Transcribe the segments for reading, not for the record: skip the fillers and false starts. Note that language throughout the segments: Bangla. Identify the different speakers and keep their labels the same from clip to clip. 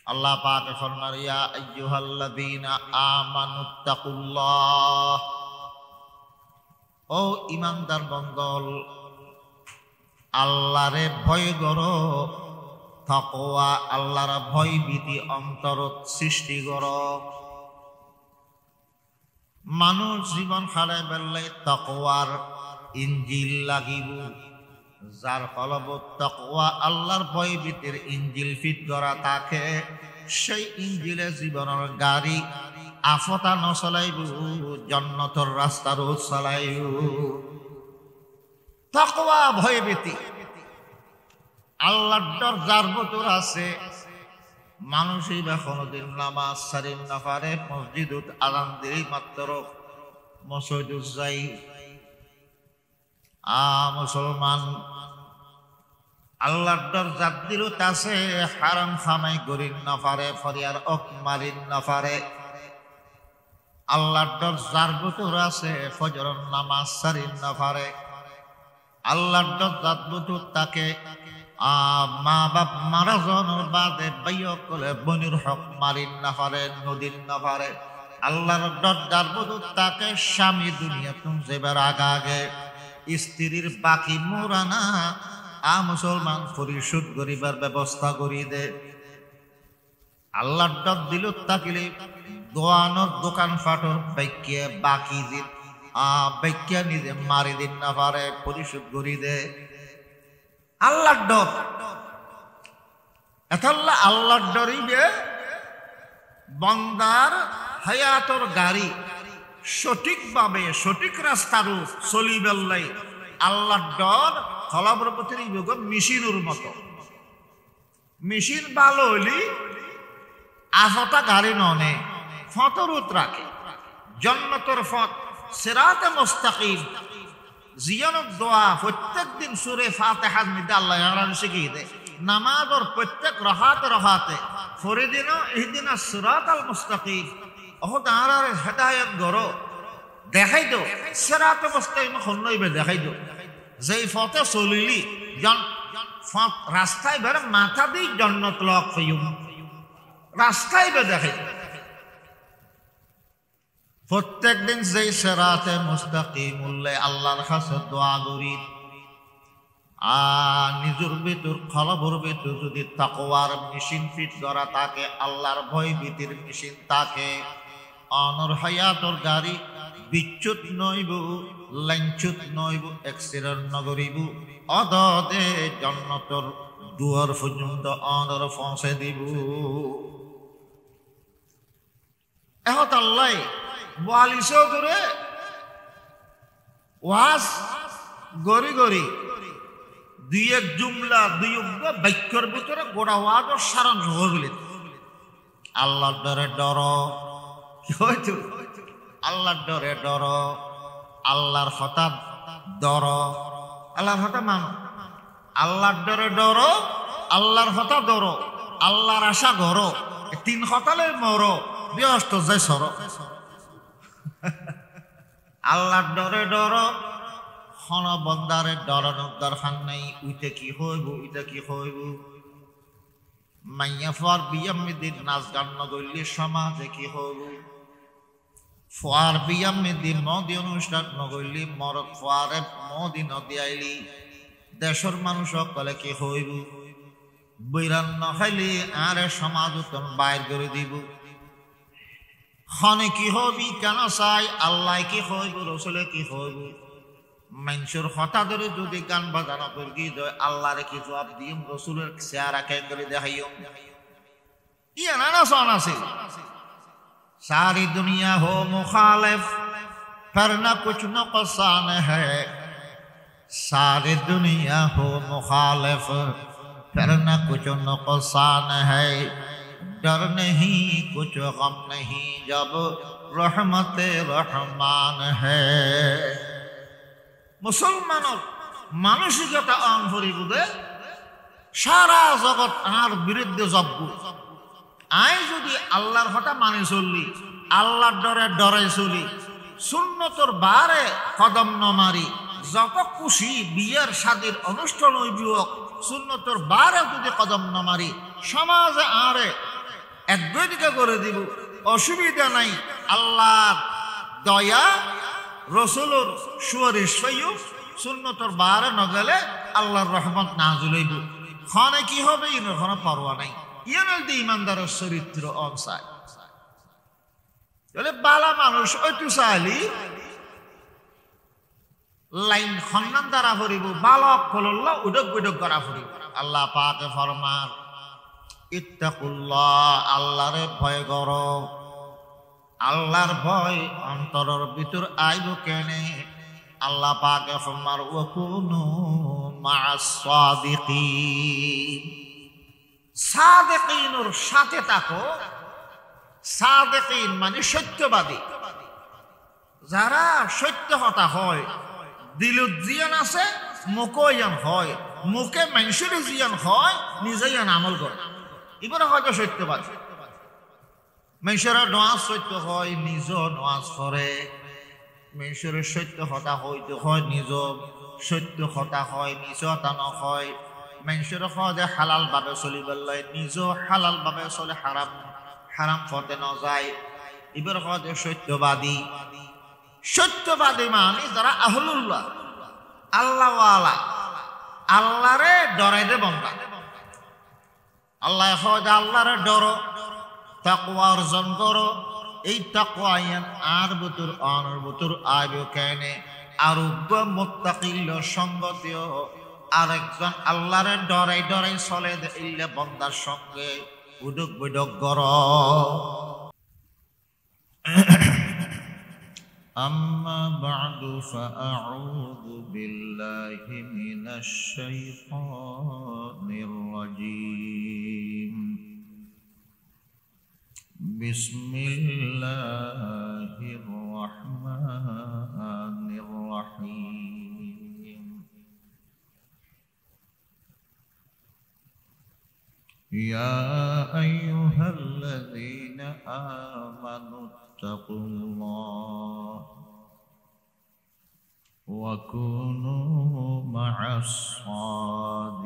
Speaker 1: আল্লাহ পাক ফরমান ইয়া আইয়ুহাল্লাযীনা আমানুত্তাকুল্লাহ, ও ঈমানদার বন্দল আল্লাহরে ভয় করো। তাকওয়া আল্লাহর ভয় ভীতি অন্তরত সৃষ্টি করো। মানুষ জীবন খালে বেললে তাকওয়ার ইঞ্জিল লাগিব, যার কলবত তাকওয়া আল্লাহর ভয় ভীতির ইঞ্জিল ফিট করা থাকে, সেই ইঞ্জিলে জীবনের গাড়ি আফতা নচলাইব, জান্নাতের রাস্তা রোজ চালাইব। তাকওয়া ভয় ভীতি আল্লাহর ডর যার ভিতর আছে, মানুষই বা কোনদিন নামাজ সারিন না পারে, মসজিদত আযান দিলেই মাত্র মসজিদত যাই। মুসলমান আল্লাহর ডর যার দিলত আছে, হারাম খামাই করিন না পারে, ফরিয়ার অক মারিন না পারে। আল্লাহর ডর যার ভিতর আছে, ফজরের নামাজ সারিন না পারে। আল্লাহর ডর যার ভিতর তাকে মা বাপ মারা যাওয়ার বাদে বাইয় করে বনির হক মারিন না পারে, নদীর না পারে। আল্লাহর ডর যার ভিতর তাকে স্বামী দুনিয়া তুমি যেবার আগে স্ত্রীর বাকি মোরানা মুসলমান পরিশোধ করিবার ব্যবস্থা করি দে। আল্লাহর ডর দিল তাকিলে দোয়ানোর দোকান ফাটর বাইকে বাকি দিন বাইকে নিজে মারি দিন না পারে, পরিশোধ করি দে। আল্লাহর ডর এতল্লা আল্লাহর ডরিবে বন্দার হায়াতর গাড়ি সঠিকভাবে সঠিক রাস্তার চলিবেলাই। আল্লাহর ডর খলাবর পথের মেশিনের মতো। মেশিন ভালো হইলি আফতা গাড়ি ননে ফতরুত রাখে, জান্নাতের ফত সিরাতে মুস্তাকিম জিয়ানত দোয়া প্রত্যেক দিন সূরা ফাতিহার মধ্যে আল্লাহ ইয়ারান শিখিয়ে দেয়। নামাজের প্রত্যেক রাহাতে ফরিদিন ইহদিনাস সিরাতাল মুস্তাকিম, ও তাআলার হেদায়েত গরো দেখাই দো। সিরাতে মুস্তাকিম হনইবে দেখাই দো, যেই পথে চলিলি রাস্তায় বের মাথা দিয়ে জান্নাত লাভ হইম, রাস্তায় বে দেখাই দো। প্রত্যেক দিন যেই সিরাতে মুস্তাকিম উল্লে আল্লাহর কাছে দোয়া করি, নিজের ভিতর খলবর ভিতর যদি তাকওয়ার মেশিন ফিট করা থাকে, আল্লাহর ভয় ভীতির মেশিন থাকে, অনর হায়াতর গাড়ি বিচ্যুত নইব, লাঞ্ছুত নইব, অ্যাক্সিডেন্ট নগরিব, অদদে জান্নাতের দুয়ার পর্যন্ত অনর পৌঁছে দিব। এখন আল্লাহ 4200 করে ওয়াজ গরি গরি দুই এক জুমলা দুই বাক্যর ভিতরে গোড়া ওয়াজের সারাংশ হয়ে আল্লাহর ডরে ডর। কি হয়তো আল্লাহর ডরে ডর, আল্লাহর হঠাৎ ডর, আল্লাহর হঠাৎ মানো, আল্লাহর ডরে ডর, আল্লাহর হঠাৎ ডর, আল্লাহর আশা ঘর, 3 হতালে মর ব্যস্ত যায় সর। আল্লাহর ডরে ডর, হন বন্দারে ডরানোর দরকার নাই। উইতে কি হইব, উইতে কি হইব। মাইয়া ফর বিয়ামে দিন নাচ গান নগরলি সমাজে কি হইব। ফোয়ার বিয়ামে দিন মদি অনুষ্ঠান নগরলি মরদ ফোয়ারে মদি নদী আইলি দেশের মানুষ সকলে কি হইব। বৈরান নখাইলি আরে সমাজ উত্তম বাইর করে দিব। হনে কি হবি কেন চাই, আল্লাহ কি হইব, রসুলে কি হইব। মানুষের হতা ধরে যদি গান বাজানো করি আল্লাহরে কি জবাব দিম, রসুলের চেহারা কেঙ্গলি দেখাইম। ইয়া নানা সন আছে। सारी दुनिया हो मुखालिफ पर न कुछ नुकसान है, सारी दुनिया हो मुखालिफ पर न कुछ नुकसान है, डर नहीं कुछ गम नहीं जब रहमत रहमान है। মুসলমানের মানসিকতা অন্তরিবুদে সারা জগৎ আর বিরুদ্ধে যজ্ঞ। আই যদি আল্লাহর কথা মানে চললি, আল্লাহর ডরে ডরে চলি, সুন্নতর বারে কদম ন মারি, যত খুশি বিয়ের শাদীর অনুষ্ঠান হইব সুন্নতর বারে যদি কদম ন মারি, সমাজে আরে একদিকে করে দিব, অসুবিধা নাই। আল্লাহর দয়া রসুলর সুয়ারিশ সৈয়দ সুন্নতর বারে নগেলে আল্লাহর রহমত নাযিল হইব। খনে কি হবে ইন কোনো পরোয়া নাই। ইয়ানের দি ইমানদারের চরিত্র অংশায় বলে বালা মানুষ ওইটু চাইলি লাইন খন্নান দ্বারা ফুরিব, বালক কলল্লা উডক বিডক করা ফুরিব। আল্লাহ পাকে ফরমান ইত্তাকুল্লাহ, আল্লাহরে ভয় করো। আল্লাহর ভয় অন্তরের ভিতর আইব কেনে? আল্লাহ পাকে ফরমান ওয়াকুনু মা'আস সাদিকিন, সাদিকিনের সাথে থাকো। সাদিকিন মানে সত্যবাদী, যারা সত্য কথা হয়, দিলত জিয়ান আছে, মুখও ইয়ান হয়, মুখে মানুষের জিয়ান হয়, নিজে ইয়ান আমল করে, এবারে হয়তো সত্যবাদী। মানুষের নামাজ সত্য হয়, নিজ নামাজ করে। মানুষের সত্য কথা হইতে হয়, নিজ সত্য কথা হয়, নিজ তা নয়। মানুষের সহজে হালাল ভাবে চলিব লাগে, নিজ হালাল ভাবে চলে, হারাম হারাম পথে ন যায়। এবার সহজে সত্যবাদী। সত্যবাদী মানে যারা আহলুল্লাহ, আল্লাহওয়ালা, আল্লাহরে ডরাইতে বন্ধা। আল্লাহ সহজে আল্লাহরে ডরো, তাকওয়া অর্জন করো। এই তাকওয়া আর বুতুর অনর বুতুর আইব কেনে? আরোগ্য মুত্তাকিল সঙ্গতিও আরেকজন আল্লাহরে ডরাই ডরাই চলে দিলে বন্দার সঙ্গে উডক বিডক কর। আম্মা বা'দু ফাআউযু বিল্লাহি মিনাশ শাইতানির রাজীম। বিসমিল্লাহির রাহমানির রাহিম। ইয়া আইয়ুহাল্লাযীনা আমানু ইত্তাকুল্লাহ ওয়া কুনু মা'আস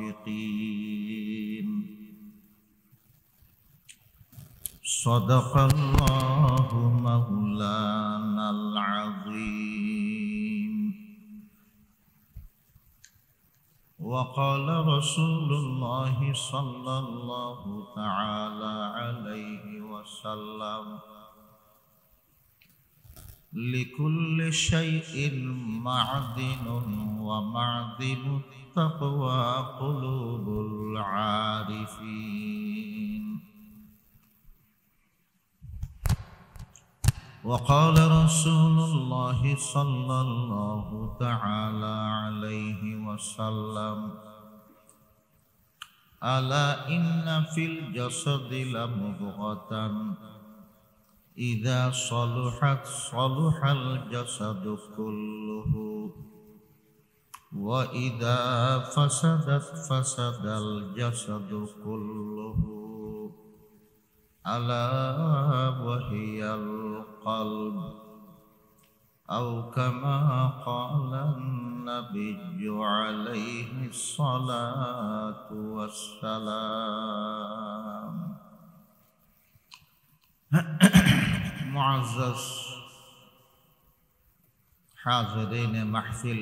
Speaker 1: সাদিকিন। সাদাকাল্লাহু মাওলানাল আযীম। ওয়া ক্বালা রাসূলুল্লাহি সাল্লাল্লাহু তাআলা আলাইহি ওয়াসাল্লাম লিকুল্লি শাইইন মা'দিনুন ওয়া মা'দিনুত তাকওয়া কুলুবুল আরিফিন। وقال رسول الله صلى الله تعالى عليه وسلم ألا إن في الجسد لمضغة إذا صلحت صلح الجسد كله وإذا فسدت فسد الجسد كله ألا وهي القلب أو كما قال النبي عليه الصلاة والسلام. معزز حاضرين محفل،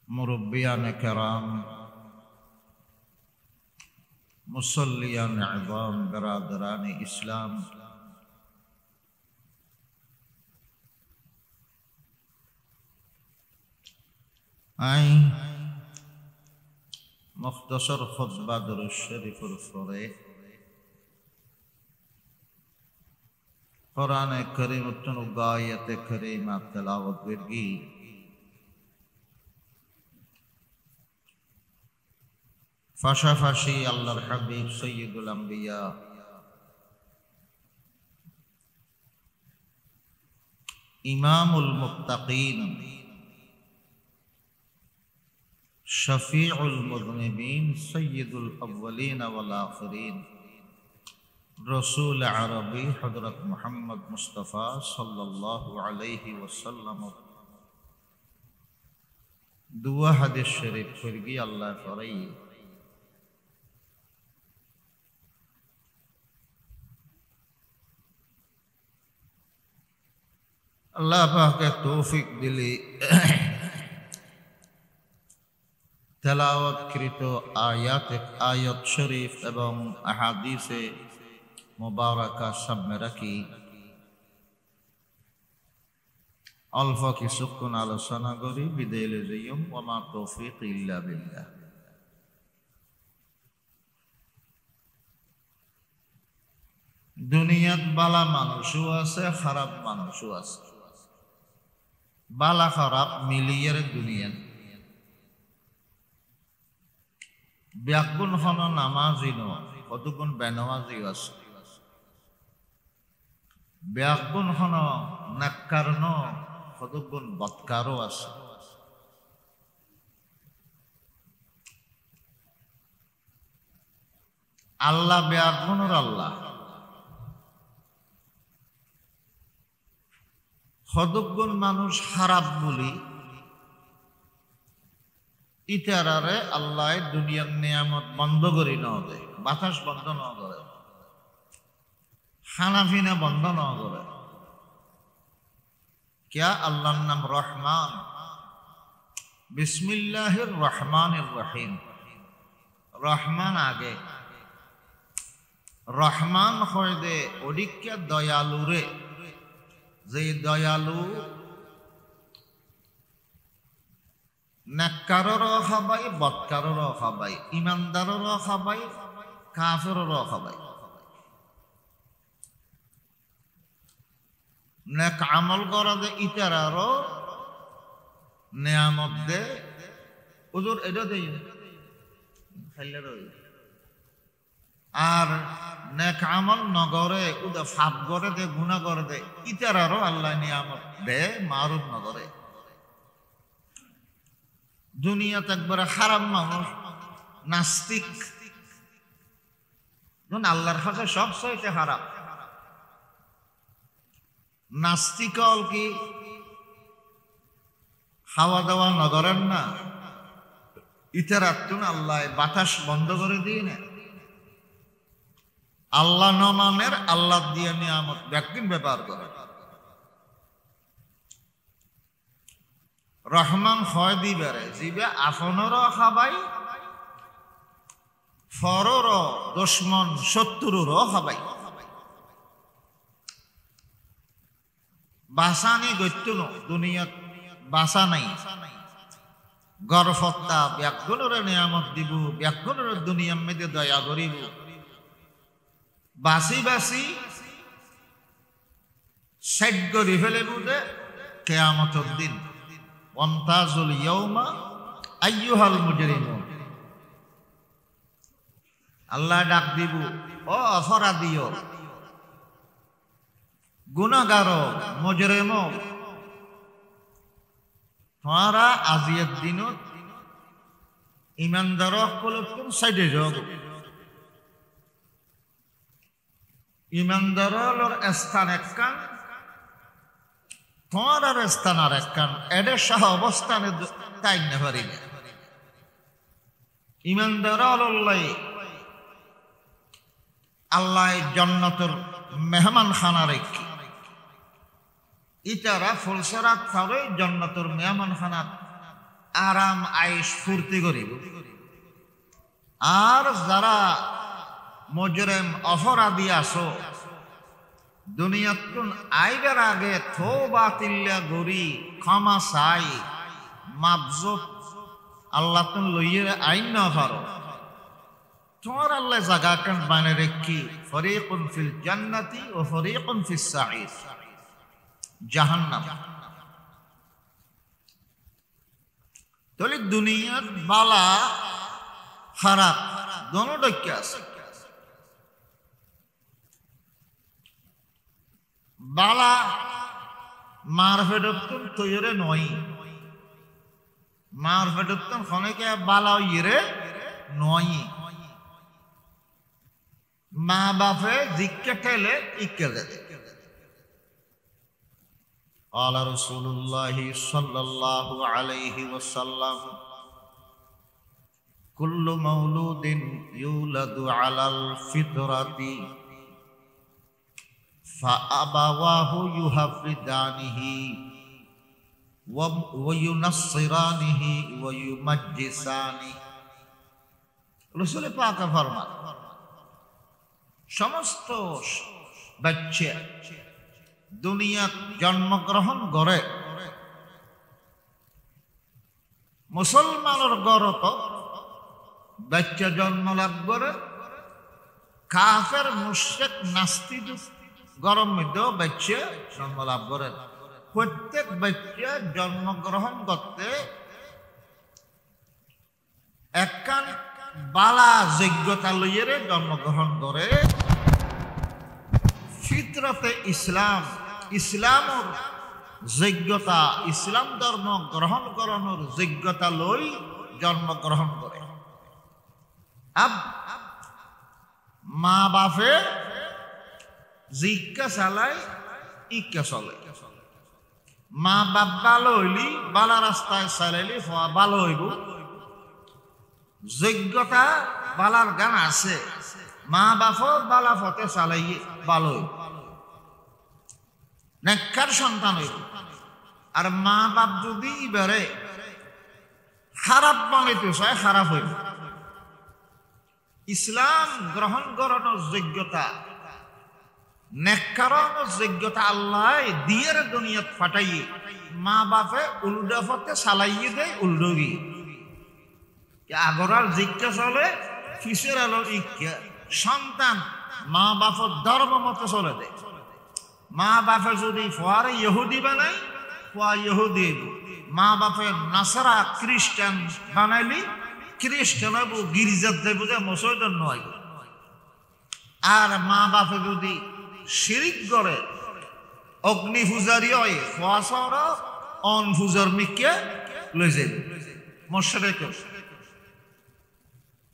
Speaker 1: مربيان کرام، মুসল্লিয়ান আযম, বিরাদরান ইসলাম, আই মুখতাসর খুতবা দুরূদ শরীফের পরে কোরআনে কারীম উত্তম আয়াতে কারীমা তেলাওয়াত করগি। পাশাপাশি আল্লাহর হাবিব সৈয়দুল আম্বিয়া ইমামুল মুত্তাকিন শফিউল মুযনিবিন সৈয়দুল আউয়ালিন ওয়াল আখিরিন রাসূল আরবি হযরত মুহাম্মদ মুস্তাফা সাল্লাল্লাহু আলাইহি ওয়াসাল্লাম দুয়া হাদিস শরীফ পড়ি আল্লাহ ফরাই আল্লাহ পাকে তৌফিক দিলি তেলাওয়াতকৃত আয়াত শরীফ এবং আহাদিসে মুবারাকা সামনে রাখি অল্প কিছুক্ষণ আলোচনা করি বিদায় লইম ওয়া মা তৌফিক ইল্লা বিল্লাহ। দুনিয়াত বালা মানুষও আছে, খারাপ মানুষও আছে। বালা খারাপ মিলিয়ে দুনিয়াত ব্যাগুণ হন নামাজি ন কতগুণ বেনমাজিও আছে, ব্যাগুণ হন নাক্কার ন কতগুণ বৎকারও আছে। আল্লাহ ব্যাগুণর আল্লাহ, কতগুণ মানুষ খারাপ বলি ইতারারে আল্লাহ দুনিয়ার নিয়ামত বন্ধ করি ন দেয়, বাতাস বন্ধ ন করে, খানা পিনা বন্ধ ন করে। क्या আল্লাহর নাম রহমান, বিসমিল্লাহির রহমানির রহিম। রহমান আগে, রহমান হয় দে অধিকা দয়ালু রে, যে দয়ালু নেককারও খাবাই, বৎকারও খাবাই, ইমানদারও খাবাই, কাফেরও খাবাই। নেক আমল করা দে ইতারারও নিয়ামত দে হুজুর এটা দেই আর নেক আমল নগরে উদা ফাপ করে দে, গুনাহ করে দে ইতারারও আল্লাহ নিয়ামত দে, মারুফ নগরে। দুনিয়াতে একবারে খারাপ মানুষ নাস্তিক, আল্লাহর কাছে সবচেয়ে খারাপ। নাস্তিক হল কি খাওয়া দাওয়া নগরেন না, ইতারাতুন আল্লাহ বাতাস বন্ধ করে দিয়ে না, আল্লাহ নমানের আল্লাহ দিয়ে নিয়ামত ব্যক্তির ব্যাপার করে। রহমান হয় দিবারে জিবে আফনেরও খাবাই, ফররও দুশ্মন শত্রুরও খাবাই। বাসানি গত্যুন দুনিয়াত বাসা নাই, গর্ভতা ব্যাগুণের নিয়ামত দিব, ব্যাগুণের দুনিয়ার মধ্যে দয়া করিব। বাসি বাসি সাইড করি ফেলে বুঝে কিয়ামতের দিন ওয়ামতাজুল ইয়াউমা আইয়ুহাল মুজরিমুন। আল্লাহ ডাক দিব, ও অপরাধীও, গুনাহগার, মুজরিম, তোমরা আজিয়ের দিনত ইমানদার সকলকে সাইডে যাও। ইমানদারের স্থান একখান, তোমার স্থান আর একখান, এদের সহ অবস্থানে তাই না পারি না। ইমানদার আল্লাহ জান্নাতের মেহমান খানা রেখি, ইতারা ফুলসরাত খাবে জান্নাতের মেহমান খানাত আরাম আয়েশ ফুর্তি করিব। আর যারা মুজরিম অপরাধী আছো, দুনিয়াতুন আইবার আগে তওবা তিল্লা গরি ক্ষমা চাই মাবজুব আল্লাহ তুন লইয়ে আইন না পারো, তোমার আল্লাহ জায়গা কান বানে রেখি ফরিকুন ফিল জান্নাতি ও ফরিকুন ফিস সাঈর, জাহান্নাম। তাহলে দুনিয়ার বালা খারাপ দোনোটাই আছে। বালা মারফেদত্তন তৈরে নয়, মারফেদত্তন খনেকে বালা ইরে নয়। মা বাপে জিজ্ঞে ঠেলে ইকে দেয়। আলা রাসূলুল্লাহি সাল্লাল্লাহু আলাইহি ওয়াসাল্লাম কুল্লু মাউলুদিন ইউলাদু আলাল ফিতরাতি ফাআবাওয়াহু ইউহাফিদানিহি ওয়া ইউনাসসিরানিহি ওয়া ইউমাজ্জিসানি। রাসূল পাক ফরমান সমস্ত বাচ্চা দুনিয়াত জন্মগ্রহণ করে মুসলমানের গরত বাচ্চা জন্ম লাভ করে, কাফের মুশরিক নাস্তিক গরম মধ্যেও বাচ্চা জন্ম লাভ করে। প্রত্যেক বাচ্চা জন্মগ্রহণ করতে একখান বালা যোগ্যতা লইয়ে জন্মগ্রহণ করে। ফিতরতে ইসলাম, ইসলামের যোগ্যতা, ইসলাম ধর্ম গ্রহণ করানোর যোগ্যতা লই জন্মগ্রহণ করে। মা বাপে জিজ্ঞা চালায় ইজ্ঞা চলে। মা বাপ ভালো হইলি বালা রাস্তায় চালাইলি ভালো হইব। যোগ্যতা বালার গান আছে, মা বাপ বালা পথে চালাইয়ে ভালো হইব, নেককার সন্তান হইব। আর মা বাপ যদি এবারে খারাপ বানাইতে চায় খারাপ হইব। ইসলাম গ্রহণ করানোর যোগ্যতা, নেককারানোর যোগ্যতা আল্লাহ দিয়ে দুনিয়াত ফাটাইয়ে মা বাপে উল্টা পথে চালাইয়ে দেয় উল্ডগি। আগরার জিজ্ঞা চলে ফিসের আলোর ইজ্ঞা। সন্তান মা বাপের ধর্ম মতো চলে দেয়। মা বাপে যদি ফোয়ারে ইহুদি বানাই ফোয়া ইহুদি, মা বাপের নাসারা খ্রিস্টান বানাইলি খ্রিস্টান হইব, গির্জার দেব যে মুসলমান নয়। আর মা বাপে যদি শিরিক করে অগ্নি পূজারি হয় ফোয়া সরা অন পূজার মিকে লই যাইব মশরেক।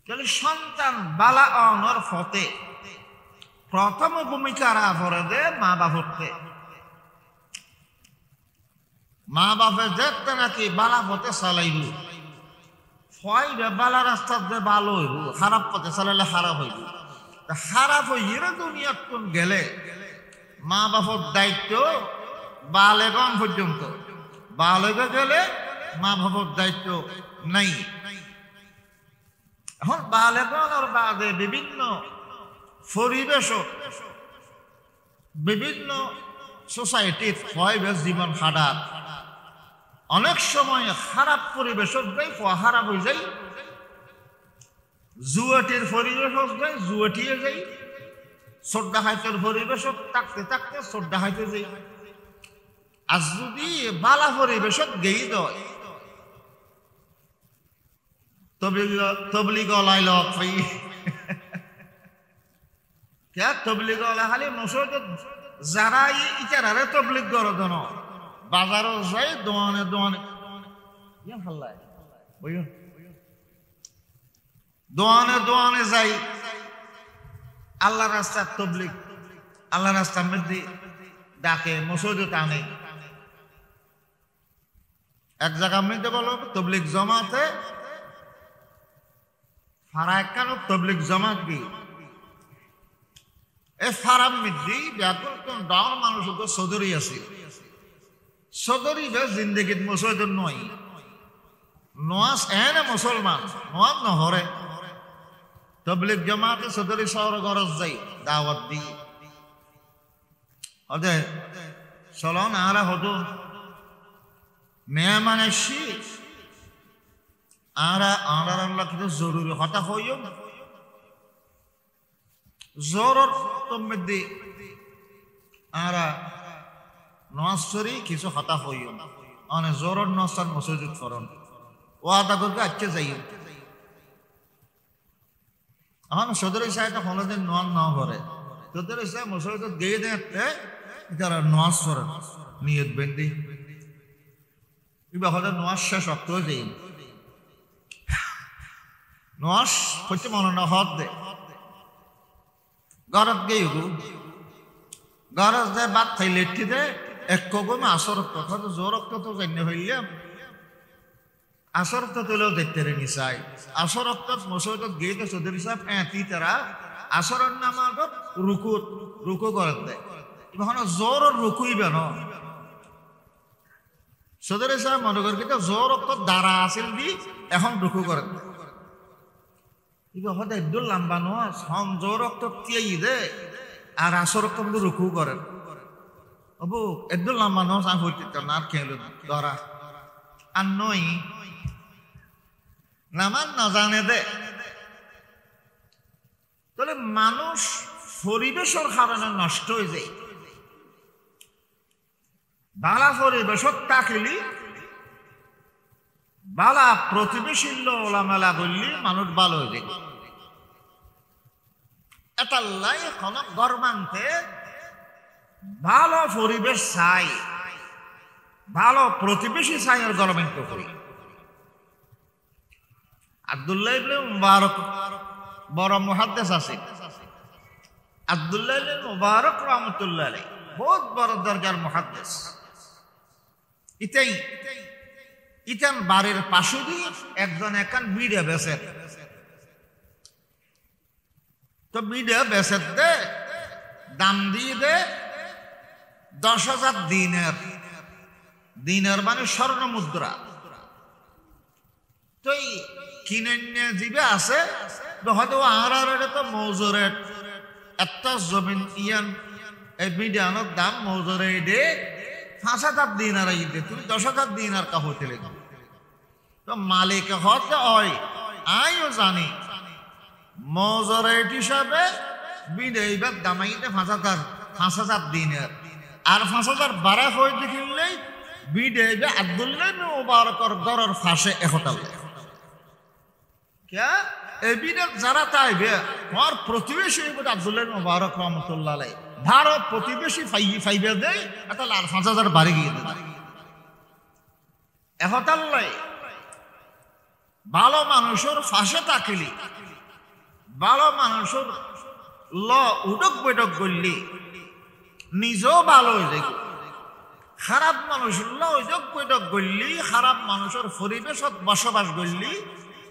Speaker 1: তাহলে সন্তান বালা অনর ফতে প্রথম ভূমিকা রাখে দে মা বাপকে। মা বাপে যেতে নাকি বালা পথে চালাইব, ফয়বে বালা রাস্তা দিয়ে ভালো হইব, খারাপ পথে চালাইলে খারাপ হইব। খারাপ হইয়ে দুনিয়াত কোন গেলে মা বাপর দায়িত্ব বালেগন পর্যন্ত, বালেগে গেলে মা বাপর দায়িত্ব নাই। এখন বালেগনের বাদে বিভিন্ন পরিবেশ, বিভিন্ন সোসাইটির ফয়বে জীবন খারাপ। অনেক সময় খারাপ পরিবেশ যাই খারাপ হয়ে যায়, জুয়াটির পরিবেশ যায় জুয়াটিয়ে যাই, শ্রদ্ধা খাইতের পরিবেশ থাকতে থাকতে শ্রদ্ধা খাইতে যাই। আর যদি বালা পরিবেশত গেই দয় তবলিগ লাইল তবলিগ খালি মসজিদ যারা ইটারে তবলিগ করে দেন বাজারও যাই দোয়ানে দোয়ানে দোয়ানে দোয়ানে যাই আল্লাহ রাস্তার তবলিগ, আল্লাহ রাস্তার মধ্যে ডাকে মসজিদে টানে। এক জায়গার মধ্যে বলো তবলিগ জমাতে ফারা একখান তবলিগ জমাত কি এ ফারাম মিদ্দি ব্যাকুল ডাউন মানুষ সদরি আছে। সদরি জিন্দগিত মসজিদ নয় নোয়াজ এনে মুসলমান নোয়াজ নহরে তবলিগ জমাতে সদরি শহর গরজ যাই দাওয়াত দিয়ে ওদের চলন আরা হতো মেহমান এসি আরা আনার আল্লাহ কিন্তু জরুরি হতা হইও জোর মধ্যে আরা নসরি কিছু হতা হইও মানে জোর নসার মসজিদ করন ও আদা করবে আচ্ছা যাইও। এখন সদরি সাহেবটা কোনোদিন নোয়ান না করে তোদের সাহেব মসজিদ গিয়ে দেখতে তারা নোয়াজ করেন নিয়ত বেন্দি এবার হলে নোয়াজ শেষ অক্ট যাই নোয়াজ হচ্ছে মনে না হত দে গরত গেই গু গরজ দে বাদ খাই লেটি দে এক কগমে আসর কথা তো জোর রক্ত তো জানি হইলাম আসর রক্ত তুলেও দেখতে রে নিচাই আসর রক্ত মসজিদত গিয়ে তো চৌধুরী সাহেব এতি তারা আসরের নামাজত রুকু রুকু গরত দেয় এখন জোর রুকুইবে ন সদরে সাহেব মনে করি কিন্তু জোর দ্বারা আসিল দি এখন রুকু করেন হতে একদম লম্বা নয় সম জোর তিয়াই দে আর আসর রুকু করেন অবু একদম লম্বা নয় আমি হইতে না আর খেল ধরা আর নই নামান না জানে দে তাহলে মানুষ পরিবেশের কারণে নষ্ট হয়ে যায় বালা পরিবেশত থাকিলি বালা প্রতিবেশী ওলামেলা বললি মানুষ ভালো হয়ে যায় এটা লাই এখন গরমান্তে ভালো পরিবেশ চাই ভালো প্রতিবেশী চাই আর গভর্নমেন্ট করি আব্দুল্লাহ ইবনে মুবারক বড় মুহাদ্দিস আছে আব্দুল্লাহ ইবনে মুবারক রাহমাতুল্লাহ আলাইহি বহুত বড় দরজার মুহাদ্দিস ইতান বাড়ির পাশে দিয়ে একজন একান বিড়ে বেচে তো বিড়ে বেচে দে দাম দিয়ে দে 10,000 দিনের মানে স্বর্ণ মুদ্রা তো কিনে নিয়ে জিবে আছে হয়তো আর তো মৌজুরে একটা জমিন ইয়ান এই বিডিয়ানোর দাম মৌজুরে দে 5,000 দিনার দে তুমি 10,000 দিনার কা হতে লেগে তো মালিক হতে হয় আইও জানি মৌজুরে হিসাবে বিডেইবার দামাইতে 5,000 দিনের আর 5,000 বাড়া হয়ে দেখিলেই বিডেইবে আব্দুল্লাহ ইবনে মুবারকর গরর ফাঁসে একতাল কে এই বিডের যারা তাইবে আমার প্রতিবেশী আব্দুল্লাহ ইবনে মুবারক রহমতুল্লাহ আলাইহি ভারত প্রতিবেশী ফাইবে দেয় এটা আর 5,000 বাড়ি গিয়ে দেয় একতাল্লাই ভালো মানুষের ফাঁসে থাকিলি ভালো মানুষের ল উডক বৈঠক করলি নিজেও ভালো হয়ে যায় খারাপ মানুষ উডক বৈঠক করলি খারাপ মানুষের পরিবেশত বসবাস করলি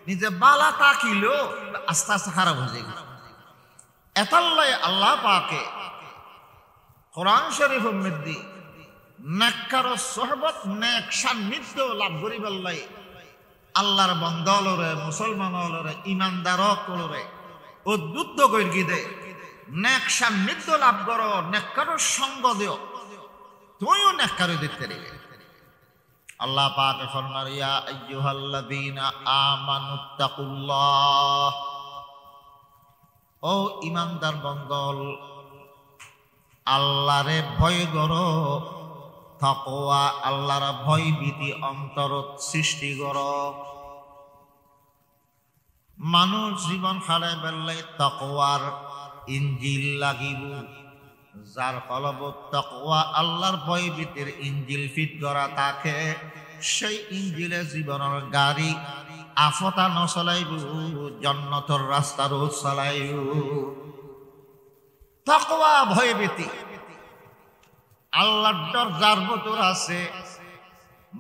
Speaker 1: নিজে বালা তাকিলেও আস্তে আস্তে খারাপ হয়ে যায় এতাল্লাই আল্লাহ পাকে কোরআন শরীফ মধ্যে নেককার সোহবত নেক সান্নিধ্য লাভ করিবার লাই আল্লাহর বন্দলরে মুসলমানরে ইমানদার কলরে উদ্বুদ্ধ করি দে নেক সান্নিধ্য লাভ করো নেককার সঙ্গ দিও তুমিও নেককার দেখতে রে আল্লাহ পাক ফরমান ইয়া আইয়ুহাল্লাযীনা আমানুত্তাকুল্লাহ ও ইমানদার বন্দল আল্লাহরে ভয় করো তাকওয়া আল্লাহর ভয় ভীতি অন্তরত সৃষ্টি করো মানুষ জীবন খালে বেললে তাকওয়ার ইঞ্জিল লাগিব যার ফলবত তাকওয়া আল্লাহর ভয় ভীতির ইঞ্জিল ফিট করা থাকে সেই ইঞ্জিলে জীবনের গাড়ি আফতা নচলাইব জান্নাতের রাস্তা রোজ চালাইব তাকওয়া ভয় ভীতি আল্লাহর ডর যার ভিতর আছে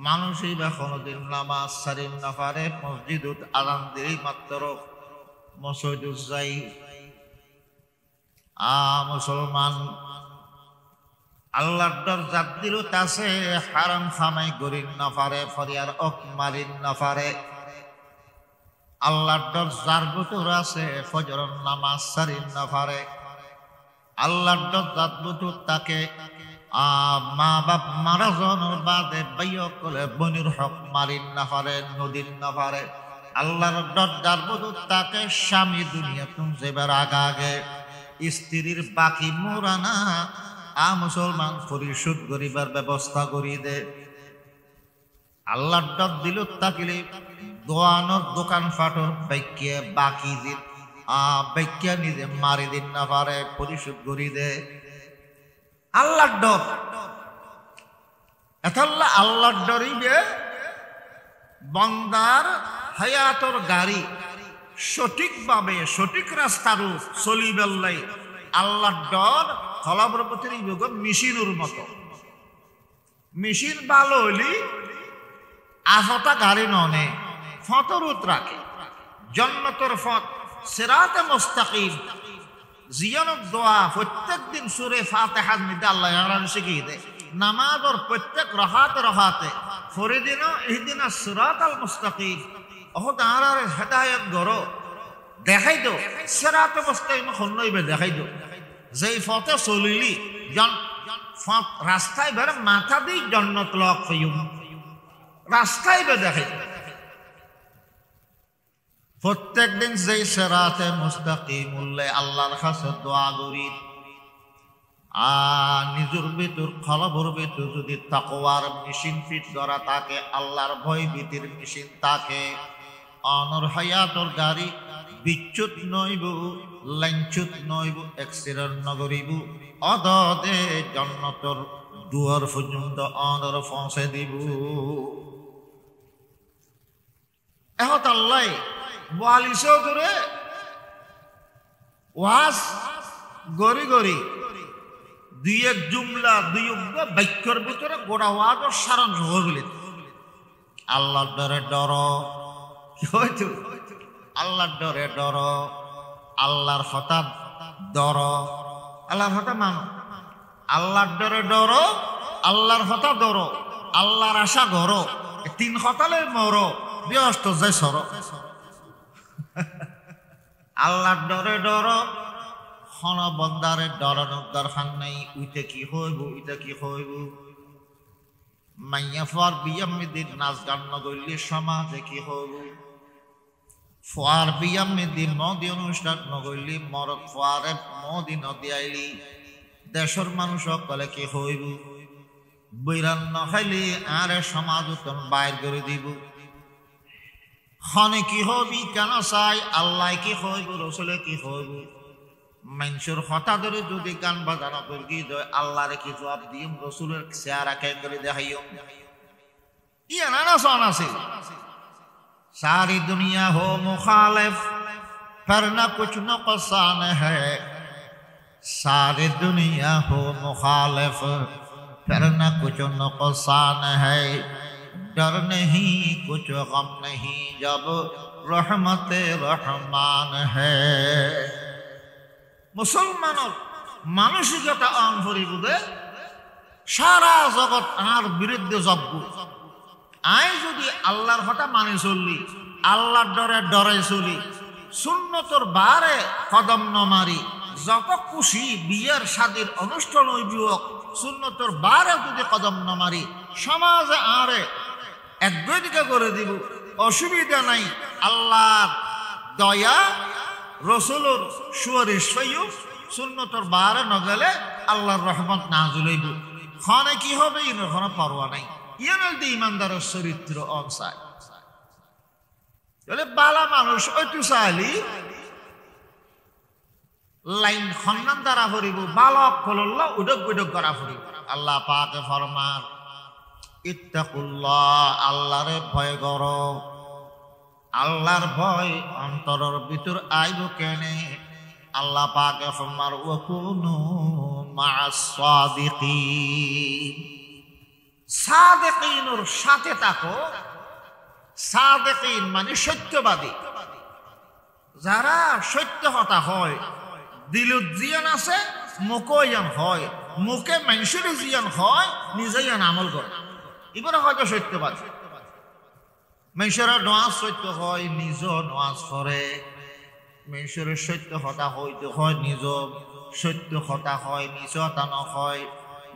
Speaker 1: মানুষই বা কোনোদিন নামাজ সারিন না পারে মসজিদত আযান দিলেই মাত্র মসজিদত যাই মুসলমান আল্লাহর ডর যার দিলত আছে হারাম খামাই গরিন না পারে ফরিয়ার অক মারিন না পারে আল্লাহর ডর যার ভিতর আছে ফজরের নামাজ সারিন না পারে আল্লাহর ডর যার ভিতর তাকে মা বাপ মারা জনের বাদে বাইয় করে বনির হক মারিন না পারে নদীর না পারে আল্লাহর ডর যার ভিতর তাকে স্বামী দুনিয়া তুম যেবার আগে স্ত্রীর বাকি মোরানা মুসলমান পরিশোধ করিবার ব্যবস্থা করি দে আল্লাহর ডর দিল তাকিলে দোয়ানোর দোকান ফাটর বাক্যে বাকি দিন বাক্যা নিজে মারি দিন না পারে পরিশোধ করি দে আল্লাহর ডর এতাল্লা আল্লাহর ডরিবে বন্দার হায়াতর গাড়ি সঠিকভাবে সঠিক রাস্তার চলিবেলাই আল্লাহর ডর ফলপ্রপতির যুগ মেশিনের মতো মেশিন ভালো হইলি আফতা গাড়ি ননে ফতরুত রাখে জন্নতর ফত সিরাতে মুস্তাকিম জিয়ানক দোয়া প্রত্যেক দিন সূরা ফাতিহার মধ্যে আল্লাহ আমাদের শিখিয়ে দেয় নামাজের প্রত্যেক রকাতে ফরিদিনা ইহদিনা সিরাতাল মুস্তাকিম ও তাআলার হেদায়েত গরো দেখাই দো সিরাত মুস্তাকিম খন্নইবে দেখাই দো যেই পথে চলিলি রাস্তায় বের মাথা দিয়ে জান্নাত লাভ হইম রাস্তায় বে দেখাই দো প্রত্যেক দিন যেই সিরাতে মুস্তাকিম উল্লে আল্লাহর কাছে দোয়া করি আর নিজের ভিতর খলবর ভিতর যদি তাকওয়ার মেশিন ফিট করা থাকে আল্লাহর ভয় ভীতির মেশিন থাকে অনর হায়াতর গাড়ি বিচ্যুত নইব লাঞ্চুত নইব অ্যাক্সিডেন্ট নগরিব অদদে জান্নাতর দুয়ার পর্যন্ত অনর পৌঁছে দিব এহত আল্লাহ বালিশও করে ওয়াজ গরি গরি দুই এক জুমলা দুই বাক্যর ভিতরে গোড়া ওয়াজও সারাংশ হয়ে গেলে আল্লাহর ডরে ডর কি হয়েছে আল্লাহর ডরে ডর আল্লাহর কথা ডর আল্লাহর কথা মানো আল্লাহর ডরে ডর আল্লাহর কথা ডর আল্লাহর আশা গর তিন হতালে মর ব্যস্ত যায় সর আল্লাহর ডরে ডর হন বন্দারে ডরানোর দরকার নাই উইতে কি হইব উইতে কি হইব মাইয়া ফর বিয়ামিদিন নাচ গান নগরলি সমাজে কি হইব ফোয়ার বিয়ামিদি মদি অনুষ্ঠান নগরলি মরক ফোয়ারে মদি নদী আইলি দেশের মানুষ সকলে কি হইব বৈরান নখাইলি আরে সমাজ উত্তম বাইর করে দিব খনে কি হবি কেন চাই আল্লাহ কি হইব রসুলে কি হইব মানুষের হঠাৎ ধরে যদি গান বাজানো করি আল্লাহরে কি জবাব দিম রসুলের চেহারা কেন করে দেখাইও ইয়া না সন আছে सारी दुनिया हो मुखालिफ फिर न कुछ नुकसान है सारी दुनिया हो मुखालिफ फिर न कुछ नुकसान है डर नहीं कुछ गम नहीं जब रहमत रहमान है मुसलमानों मानसिकता आन फरिबुदे सारा जगत आर बिरुद्धे जब्बु आय যদি আল্লাহর কথা মানে চললি আল্লাহর ডরে ডরে চলি সুন্নতর বারে কদম ন মারি যত খুশি বিয়ের শাদীর অনুষ্ঠান হইব সুন্নতর বারে যদি কদম ন মারি সমাজে আরে একদিকে করে দিব অসুবিধা নাই আল্লাহর দয়া রসুলের সুয়ারিশ হইব সুন্নতর বারে ন গেলে আল্লাহর রহমত নাযিল হইব খানে কি হবে ইনের কোনো পরোয়া নাই ইয়ানলদি ইমানদারের চরিত্র অবসায় বলে বালা মানুষ ওইটু চাইলি লাইন খন্নান দ্বারা ফুরিব বালক ফলল উডক উডক করা ফুরিব আল্লাহ পাকে ফরমান ইত্তাকুল্লাহ আল্লাহরে ভয় করো আল্লাহর ভয় অন্তরের ভিতর আইব কেনে আল্লাহ পাকে ফরমান ওয়াকুনু মা'আস সাদিকিন সাদেকিনের সাথে থাকো সাদেকিন মানে সত্যবাদী যারা সত্য কথা হয় দিলত জিয়ান আছে মুখও ইয়ান হয় মুখে মানুষের জিয়ান হয় নিজে ইয়ান আমল করে এবারে হয়তো সত্যবাদী মানুষের নামাজ সত্য হয় নিজ নামাজ করে মানুষের সত্য কথা হইতে হয় নিজ সত্য কথা হয় নিজ তা নয়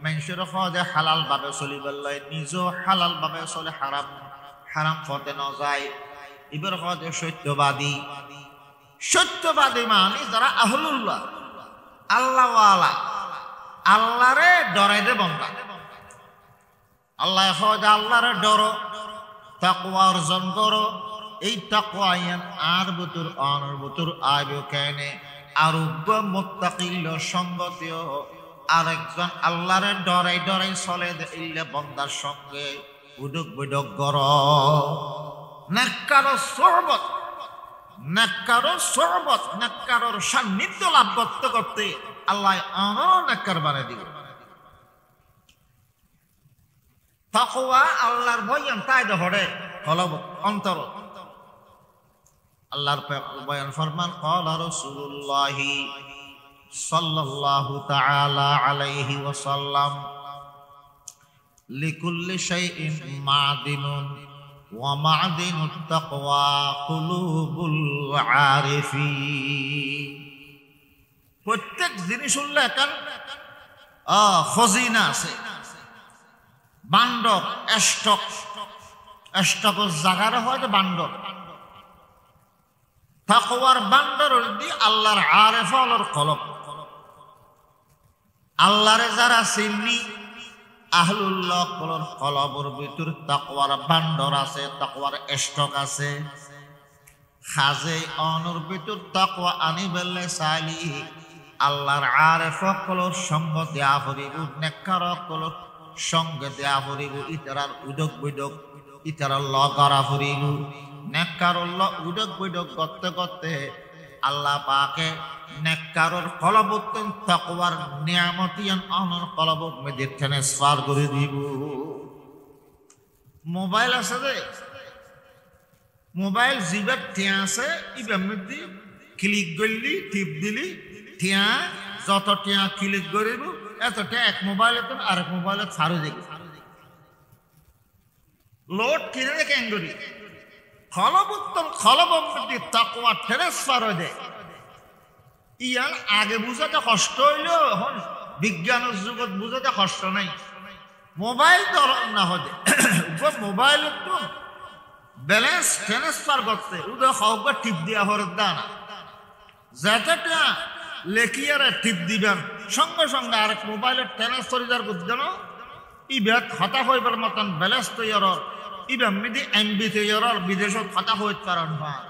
Speaker 1: মানুষের সহজে হালাল ভাবে চলিবার লাগে নিজ হালাল ভাবে চলে হারাম হারাম পথে ন যায় এবার সহজে সত্যবাদী সত্যবাদী মানে যারা আহলুল্লাহ আল্লাহওয়ালা আল্লাহরে ডরাইতে বন্ধা আল্লাহ সহজে আল্লাহরে ডরো তাকওয়া অর্জন করো এই তাকওয়া আইন আর বুতুর অনর বুতুর আইব কেনে আরোগ্য মুত্তাকিল সঙ্গতিও আরেকজন আল্লাহরে ডরাই ডরাই চলে দিলে বন্দার সঙ্গে উডুক বুডুক গর নেককারো সোহবত নেককারোর সান্নিধ্য লাভ করতে করতে আল্লাহ আমার নেককার বানাই দিল তাকওয়া আল্লাহর বয়ান তাই ধরে কলব অন্তর আল্লাহর বয়ান ফরমান ক্বালা রাসূলুল্লাহি সাল্লাল্লাহু তাআলা আলাইহি ওয়াসাল্লাম লিকুল্লি শাইইন মা'দিনুন ওয়া মা'দিনুত তাকওয়া কুলুবুল আরিফিন। প্রত্যেক জিনিস উল্লেখ এখন খজিনা আছে, বান্ডর স্টক জাগারে হয় যে বান্ডর। তাকওয়ার বান্ডর দি আল্লাহর আরেফ আল্লাহর কলব। আল্লাহরে যারা চিনি আহলুল্লাহ কলর কলবর ভিতর তাকওয়ার বান্ডর আছে, তাকওয়ার স্টক আছে। খাজে অনর ভিতর তাকওয়া আনি বেলে চালি আল্লাহর আরেফ কলর সঙ্গ দেয়া হরিব, নেককার কলর সঙ্গ দেয়া হরিব। ইতারার উদক বৈদক ইতারার ল করা হরিব। নেককারুল্লাহ উদক বৈদক করতে করতে আল্লাহ পাকে নেককারর কলবুত্তন তাকওয়ার নিয়ামতিয়ান অনর কলবক মেদে ট্রান্সফার করে দিব। মোবাইল আছে যে মোবাইল জিবার টিয়া আছে, ইবার মধ্যে ক্লিক করলি টিপ দিলি টিয়া যত টিয়া ক্লিক করিব এতটা এক মোবাইলে তো আরেক মোবাইলে ছাড়ে যাবে। লোড কিনে কেন করি খলবুত্তন খলবক মেদে তাকওয়া ট্রান্সফার হয়ে যায়। ইয়ার আগে বুঝাতে কষ্ট হইল, এখন বিজ্ঞানের যুগত বুঝাতে কষ্ট নাই। মোবাইল ধর না হতে মোবাইল তো ব্যালেন্স ট্রান্সফার করতে ওদের সববার টিপ দিয়া হরের দানা যাতে লেখিয়ারে টিপ দিবেন সঙ্গে সঙ্গে আরেক মোবাইলের ট্রান্সফার যার বুঝছেন ইবাদ হতা হইবার মতন ব্যালেন্স তৈয়ার ইবা মিদি এমবি তৈয়ার বিদেশত হতা হইতে পারেন হয়।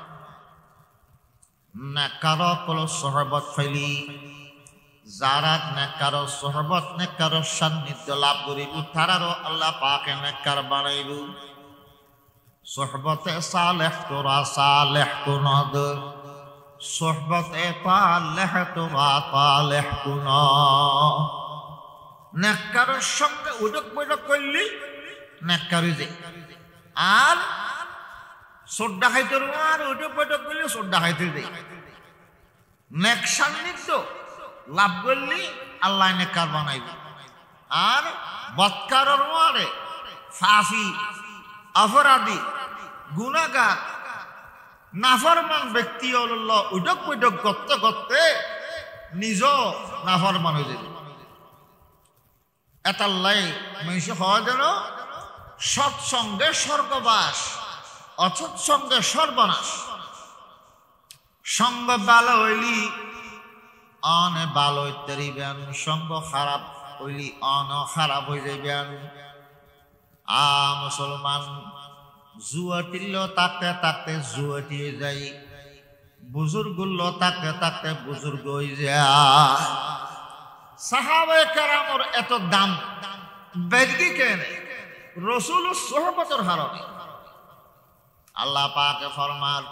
Speaker 1: নেকারো কল সহবত ফেলি যারা নেকারো সহবত নেকারো সান্নিধ্য লাভ করিব তারারও আল্লাহ পাকে নেকার বানাইব। সহবতে সালেহ তোরা সালেহ কুনদ, সহবতে তালেহ তোরা তালেহ কুন। নেকারের সঙ্গে উদক বৈঠক করলি নেকারি যে, আর সোড্ডা খাইতে আর উদক বৈঠক করলে সোড্ডা খাইতে দেয়। নেক সান্নিধ্য লাভ করলি আল্লাহ নেকার বানাইব। আর বৎকারের ওয়ারে ফাফি অপরাধী গুনাহগার নাফরমান ব্যক্তি হল উদক বৈঠক করতে করতে নিজ নাফরমান হয়ে যাবে। এটাল্লাই মানুষ হওয়া যেন সৎসঙ্গে স্বর্গবাস, অসৎসঙ্গে সর্বনাশ। সঙ্গ ভালো হইলি অনে ভালো হইতে দিবেন, সঙ্গ খারাপ হইলি অন খারাপ হয়ে যাইবেন। মুসলমান জুয়া টিল তাকতে তাকতে জুয়া টিয়ে যাই, বুজুর্গ তাকতে তাকতে বুজুর্গ হয়ে যায়। সাহাবায়ে কেরামের এত দাম বেদকি কেন রসুল সোহবতের হারণে। আল্লাহ পাকে ফরমান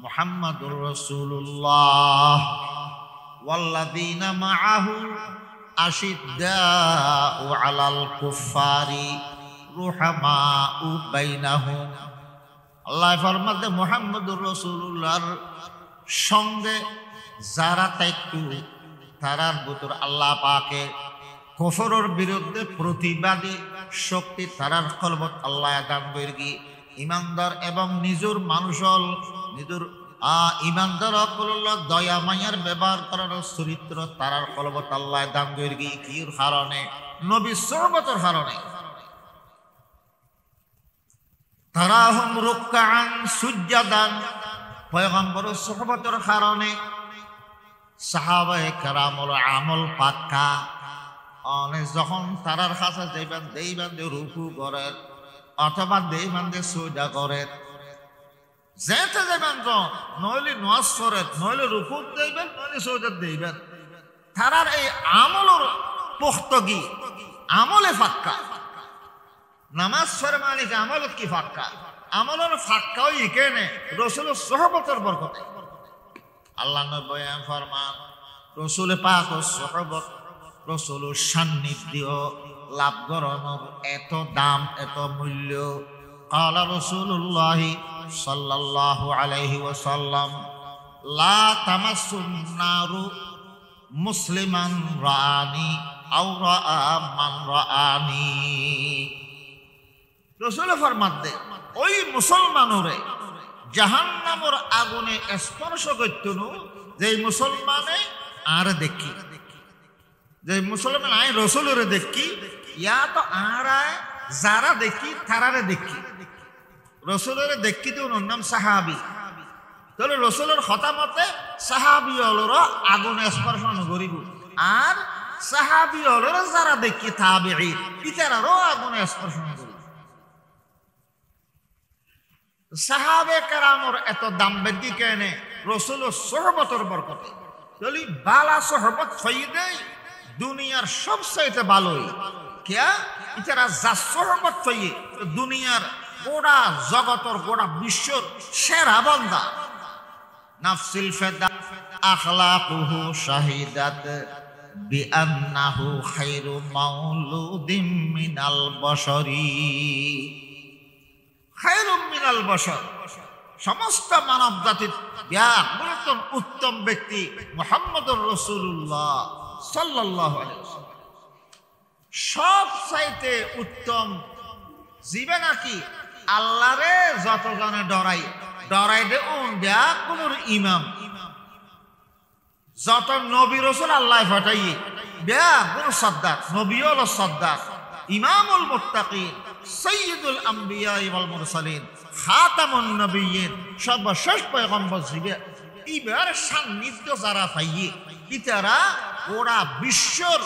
Speaker 1: মুহাম্মাদুর রাসূলুল্লাহ ওয়াল্লাযীনা মাআহু আশিদ্দাউ আলাল কুফফারি রুহামাউ বাইনাহুম। আল্লাহ ফরমান যে মুহাম্মাদুর রাসূলুল্লাহর সঙ্গে যারা থাকতো তারার ভিতর আল্লাহ পাকে কুফরের বিরুদ্ধে প্রতিবাদী শক্তি তারার কলবত আল্লাহ দান করি। ইমানদার এবং নিজের মানুষল নিজের ইমানদার অকল দয়া মায়ার ব্যবহার করার চরিত্র তারার কলবত আল্লাহ দান করি। কির কারণে? নবী সোহবতের কারণে। তারাহুম রুকআন সুজদান, পয়গম্বরের সোহবতের কারণে সাহাবায়ে কেরামের আমল পাক্কা। অনেক যখন তারার কাছে যাইবেন দেইবেন যে রুকু করেন অথবা দেইবেন যে সুজদা করেন, যেতে যাবেন নইলে নামাজ করেন, নইলে রুকু দেইবেন, নইলে সুজদা দেইবেন। তারার এই আমলের পুখতগি, আমলে ফাক্কা। নামাজ পড়ে মানে আমলত কি ফাক্কা? আমলের ফাক্কা ওই এখানে রাসূলের সোহবতের বরকতে। আল্লাহ নবী ফরমান রাসূল পাক ও সোহবত রাসূলের সান্নিধ্য লাভ করানোর এত দাম, এত মূল্য। ক্বালা রাসূলুল্লাহ সাল্লাল্লাহু আলাইহি ওয়াসাল্লাম লা তামাসসুন নারু মুসলিমান রাআনি আও রাআ মান রাআনি। রাসূল ফরমাতে ওই মুসলমানরে জাহান্নামের আগুনে স্পর্শ করতনু যে মুসলমানে আর দেখি, যে মুসলমান আয় রসুলের দেখি, ইয়া তো আর যারা দেখি তারারে দেখি। রসুলের দেখি তো ওনার নাম সাহাবি। তাহলে রসুলের হতামতে সাহাবি হলর আগুনে স্পর্শ করিব, আর সাহাবি হলর যারা দেখি তাবেঈ ইতারারও আগুনে স্পর্শ করিব। সাহাবে কেরামর এত দাম বেশি কেনে রসুলের সোহবতের বরকতে। তাহলে বালা সোহবত হয়ে দেয় দুনিয়ার সবচাইতে ভালোই কিয়া ইতারা যা সোহবত হয়ে দুনিয়ার গোড়া জগতর গোড়া বিশ্বর সেরা বান্দা। নাফসিল ফেদা আখলাকুহু শাহিদাত বিআন্নাহু খায়রু মাউলুদিন মিনাল বশরি। খায়রুম মিনাল বশর, সমস্ত মানব জাতির ব্যাপক উত্তম ব্যক্তি মুহাম্মদুর রাসূলুল্লাহ সাল্লাল্লাহু আলাইহি ওয়াসাল্লাম। সব চাইতে উত্তম জীবে নাকি আল্লাহরে যতজনে ডরাই দে ব্যাকুলুর ইমাম। যত নবী রাসূল আল্লাহ ফাটাইয়ে ব্যাকুল সদ্দার, নবী হল সদ্দার, ইমামুল মুত্তাকিন, সাইয়্যিদুল আম্বিয়া ওয়াল মুরসালিন, খাতামুন নবিয়্যিন, সর্বশেষ পয়গম্বর জীবে ইবার সান্নিধ্য যারা পাইয়ে ইতারা ওরা বিশ্বর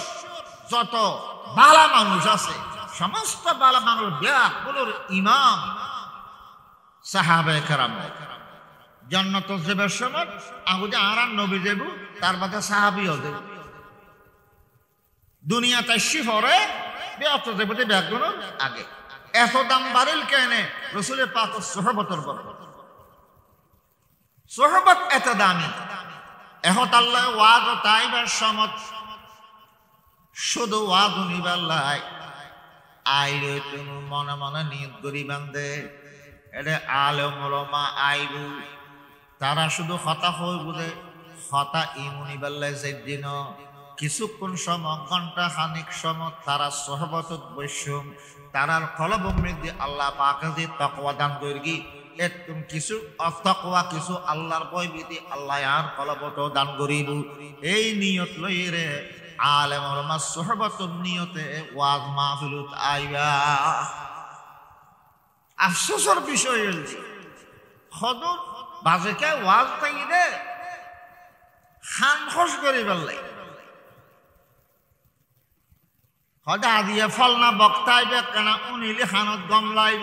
Speaker 1: যত বালা মানুষ আছে সমস্ত বালা মানুষ ব্যাকুলুর ইমাম সাহাবায়ে কেরাম। জান্নাত যাবার সময় আগুদে আরান নবী দেব, তার বাদে সাহাবীও দেব। দুনিয়া তাশরিফ হরে বেয়াত দেবতে ব্যাগুন আগে। এত দাম বাড়িল কেনে রাসূলের পাক সোহবতের বরকত। সোহবত এত দামি। এখন আল্লাহ ওয়াজ তাইবার সমত শুধু ওয়াজ নিবার লাই আইরে তুমি মনে মনে নিয়ত করি বান্দে এটা আলেম ওলামা আইবু, তারা শুধু হতা হই বুঝে হতা ইমুনি বেল্লাই যেদিন কিছুক্ষণ সময় ঘন্টা খানিক সময় তারা সোহবতত বৈশ্যম, তারার কলবমৃদ্ধি আল্লাহ পাকে যে তাকওয়া দান করি একদম কিছু অতাকওয়া কিছু আল্লাহর ভয় বিধি আল্লাহ আর কলবত দান করিব। এই নিয়ত লই রে আলেম ওলামা সোহবতর নিয়তে ওয়াজ মাহফিলত আইবা। আফসোসের বিষয় হদর বাজেকে ওয়াজ তাই রে খান খস করে বেললাই হদা আদিয়া ফল না বক্তাইবে কেনা উনিলে খানত গম লাইব।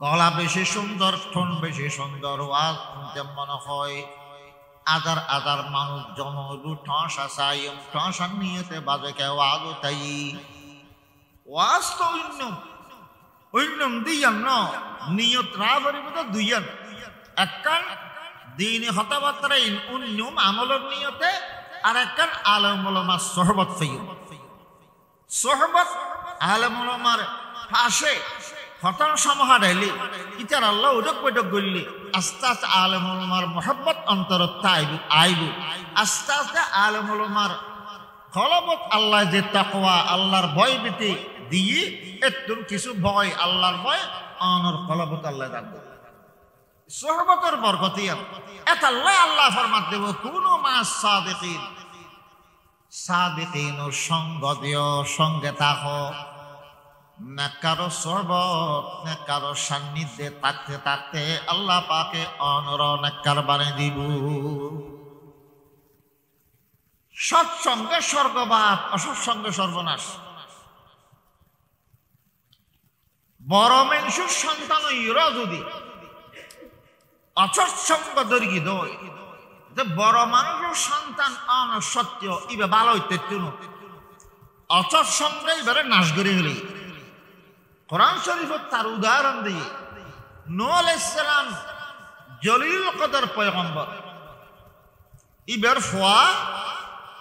Speaker 1: গলা বেশি সুন্দর, ঠোন বেশি সুন্দর, ওয়াজ শুনতে মনে হয় আদার আদার মানুষ জমরু ঠসা সাইম ঠসার নিয়েতে বাজেকে ওয়াজ তাই ওয়াজ তো অন্যম দিয়ান ন নিয়ত রাবরিব তো দুইয়ান। একখান দিনে হতাবার্তা অন্যম আমলের নিয়তে, আর একখান আলেম ওলামার সোহবত ফেইম। সোহবত আলেম ওলামার পাশে হতার সমাহার এলি ইতার আল্লাহ উদক বৈঠক করলি আস্তে আস্তে আলেম ওলামার মোহাব্বত অন্তরত আইব। আস্তে আস্তে আলেম ওলামার কলবত আল্লাহ যে তাকওয়া আল্লাহর ভয় ভীতি দিয়ে একটু কিছু ভয় আল্লাহর ভয় অনর কলবত আল্লাহ দান দেব। সোহবতের বরকতিয়ান এত আল্লাহ আল্লাহ ফরমাত দেব কুনু মা সাদিকিন। সাদিকিনের সঙ্গ দিও, সঙ্গে থাকো। নেকারো সোহবত নেকারো সান্নিধ্যে থাকতে থাকতে আল্লাহ পাকে অনর নেকার বানিয়ে দিব। সৎসঙ্গে স্বর্গবাস, অসৎসঙ্গে সর্বনাশ। বড় মানুষের সন্তান যদি অসৎসঙ্গ দর্গি দয় যে বড় মানুষের সন্তান অনসত্য ইবে ভালো হইতে অসৎসঙ্গে এবারে নাশ করে গেলি। কোরআন শরীফত তার উদাহরণ দিয়ে নূহ আলাইহিস সালাম জলিলুল কদর পয়গম্বর ইবের ফোয়া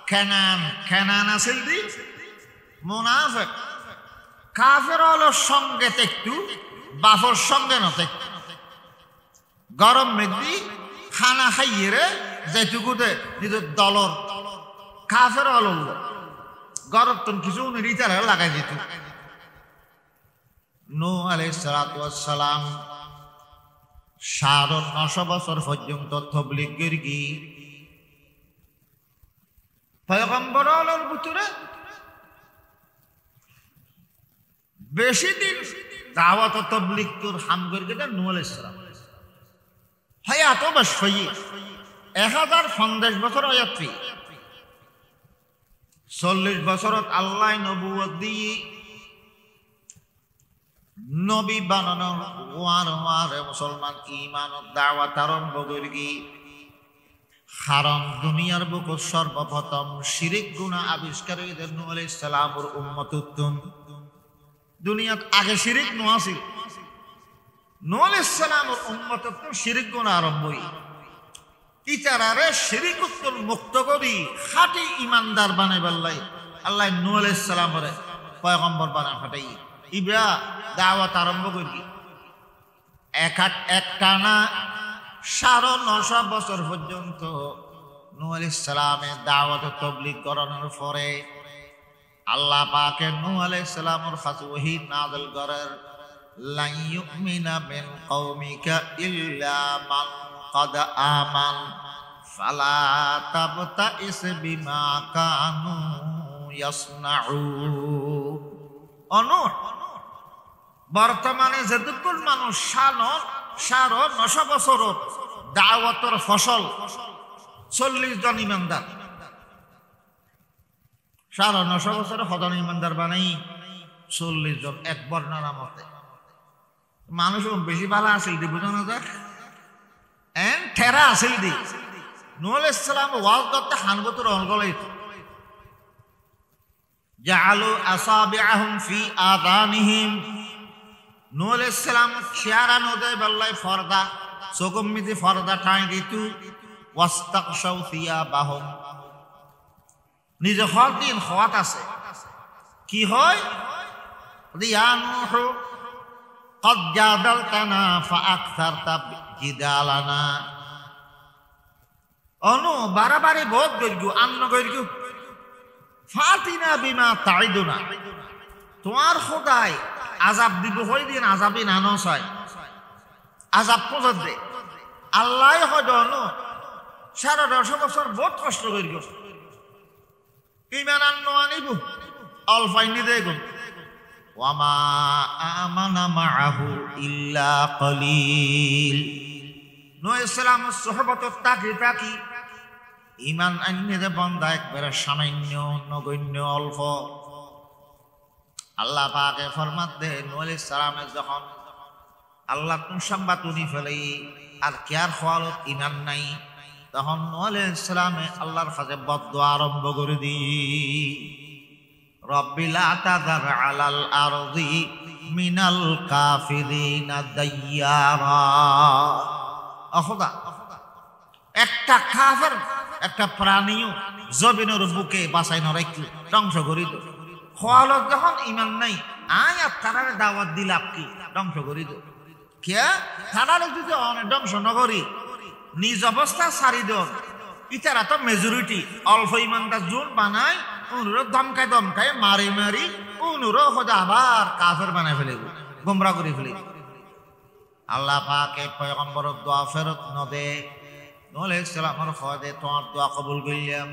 Speaker 1: কেনান আছিল দি মুনাফিক কাফের হলো সঙ্গে একটু বাফর সঙ্গে নতে গরম মেঘদি খানা খাইয়ে রে যেটুকুতে নিজের দলর কাফের অলল গরব তো কিছু রিচারে লাগাই দিত নূহ আলাইহিস সালাতু ওয়াস সালাম 950 বছর পর্যন্ত তাবলীগ করি পয়গম্বর আলোর ভিতরে বেশি দিন দাওয়াত তাবলীগ তোর হাম করে গেছে নূহ আলাইহিস সালাম হায়াত বাস হই 1050 বছর আয়াতি 40 বছরত আল্লাহ নবুয়ত দিয়ে নবী বানানোর ওয়ারে মুসলমান ঈমানত দাওয়াত আরম্ভ করি কারণ দুনিয়ার বুকে সর্বপ্রথম শিরিক গুনাহ আবিষ্কারীদের নূহ আলাইহিস সালামের উম্মত উত্তম দুনিয়াত আগে শিরিক নয় আছিল নূহ আলাইহিস সালামের উম্মত উত্তম শিরিক গুনাহ আরম্ভ হই ইতারারে শিরিক উত্তম মুক্ত করি খাঁটি ঈমানদার বানাইবার লাই আল্লাহ নূহ আলাইহিস সালামের পয়গম্বর বানায় ফাটাই ইবা দাওয়াত আরম্ভ করি একটানা 950 বছর পর্যন্ত নূহ আলাইহিস সালামের দাওয়াত তাবলীগ করানোর পরে আল্লাহ পাকে নূহ আলাইহিস সালামের কাছে ওহী নাযিল করেন লা ইউমিনা মিন কওমিকা ইল্লা মান ক্বাদ আমান ফালা তাবতাইস বিমা কানু ইয়াসনাউন অনুর বর্তমানে যেদুকুল মানুষ 950 বছর দাওয়াতের ফসল 40 জন ইমানদার 950 বছরে হজন ইমানদার বানাই 40 জন এক বর্ণনা মতে মানুষ বেশি ভালো আছিল দি বুঝানো যাক এন ঠেরা আছিল দি নূহ আলাইহিস সালাম ওয়াজ করতে হানবতর অঙ্গলাইত জাআলু আসাবিআহুম ফি আযানিহিম নূহ আলাইহিস সালাম শিয়ারা নদে বল্লাই ফরদা চোখমিতে ফরদা ঠাই দিতু ওয়াস্তাকশাউ থিয়াবাহুম নিজে হর দিন হওয়াত আছে কি হয় ইয়া নূহ قد جادلتنا فأكثرت جدالنا অনু বারবারে বহুত গইগু আন্ন গইগু ফাতিনা বিমা তাইদুনা তোমার খোদাই আযাব দিব হই দিন আযাবই নানো চাই আযাব পজত দে আল্লাহ হয় অনু 950 বছর বহুত কষ্ট করিগু ঈমান আন্ন আনিবু অলফাইনি দেগুন ওয়ামা আমানা মাআহু ইল্লা কলিল নূহ আলাইহিস সালামের সুহবতত তাকি ঈমান আননে যে বান্দা একবারে সামান্য নগণ্য অল্প আল্লাহ পাকে ফরমান দে নূহ আলাইহিস সালামের যখন আল্লাহ কোন সম্বাতুনি ফেলে আর কেয়ার খওয়ালত ঈমান নাই তখন নূহ আলাইহিস সালামে আল্লাহর কাছে বদদুয়া আরম্ভ করে দি রব্বি লা তাযার আলাল আরদি মিনাল কাফিরিনা দাইয়ারা খোদা একটা কাফের একটা প্রাণীও জমিনের বুকে বাঁচাই ন রাখি ধ্বংস করি তো খোয়ালত যখন ঈমান নাই আয় আর তারারে দাওয়াত দিলাপ কি ধ্বংস করি তো কে তারারে যদি অনেক ধ্বংস নকরি নিজ অবস্থা সারি দন ইতারা তো মেজরিটি অল্প ইমানদার জোন বানায় উনুরো দমকায় মারি উনুরো খোদা আবার কাফের বানায় ফেলে গোমরা করে ফেলে আল্লাহ পাকে পয়গম্বর দোয়া ফেরত নদে নূহ আলাইহিস সালামের খোদে তোমার দোয়া কবুল করিলাম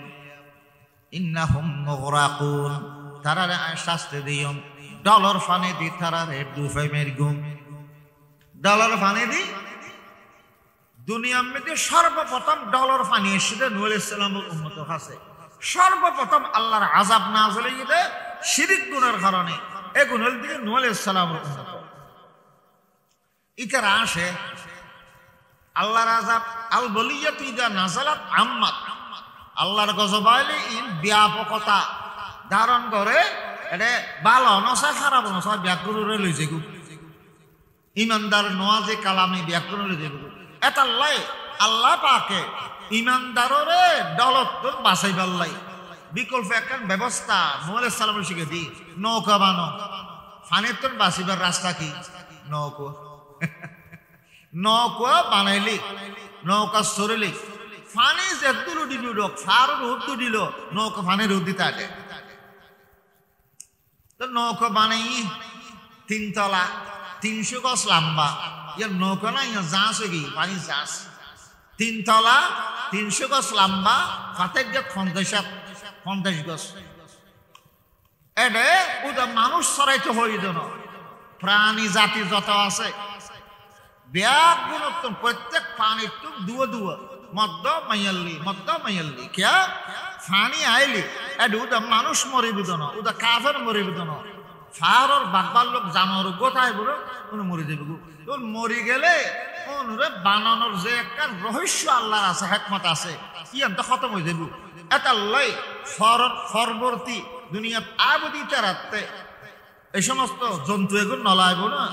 Speaker 1: ইন্নাহুম মুগরাকুন তারারে শাস্তি দিয়ম ডলার ফানে দি তারারে ডুবে মেরগুম ডলার ফানে দি দুনিয়ার মধ্যে সর্বপ্রথম ডলার ফানি এসেছে নূহ আলাইহিস সালামের উম্মতের কাছে সর্বপ্রথম আল্লাহর আযাব নাযিল হইছে শিরিক গুনার কারণে এই গুনার দিকে নূহ আলাইহিস সালামের উম্মত ইতারা আসে আল্লাহর আযাব আল বলিয়াত ইদা নাযালাত আম্মাত আল্লাহর গজব আইলে ইন ব্যাপকতা ধারণ করে এটা ভালো নসা খারাপ নসা ব্যাকরণে লইছে গু ইমানদার নওয়াজে কালামে ব্যাকরণে লইছে গু এটা লাই আল্লাহ পাকে ইমানদাররে দলত বাঁচাইবার লাই বিকল্প একটা ব্যবস্থা নূহ আলাইহিস সালামের শিখে দি নৌকা বানো ফানের তোর বাঁচিবার রাস্তা কি নৌকা বানাইলি নৌকা সরিলে ফানি যেদুরু দিবি উডক ফারুর হুদ্দু দিল নৌকা ফানির হুদ্দিতে আগে তো নৌকা বানাই 3 তলা 300 গজ লম্বা ইয়ার নৌকা না ইয়া জাহাজ কি পানি জাহাজ 3 তলা 300 গজ লম্বা ফাতেক যে 50 গজ এডে ওটা মানুষ সরাইতে হইল না প্রাণী জাতি যত আছে ব্যাগ গুণত্ব প্রত্যেক পানির টুক দুয়া মদ্দ মাইয়াল্লি ক্যা ফানি আইলি এড ওটা মানুষ মরিবিদ না ওটা কাফের মরিবিদ না ফারর বাগবার লোক জানোর গোটায় বলো উনি মরে যাবে তোর মরি গেলে অনুরে বানানোর যে একটা রহস্য আল্লাহর আছে হেকমত আছে ইয়ান তো খতম হয়ে যাবে এটা লই ফরবর্তী দুনিয়াত আবদিতে রাখতে এই সমস্ত জন্তু এগুলো নলাইব না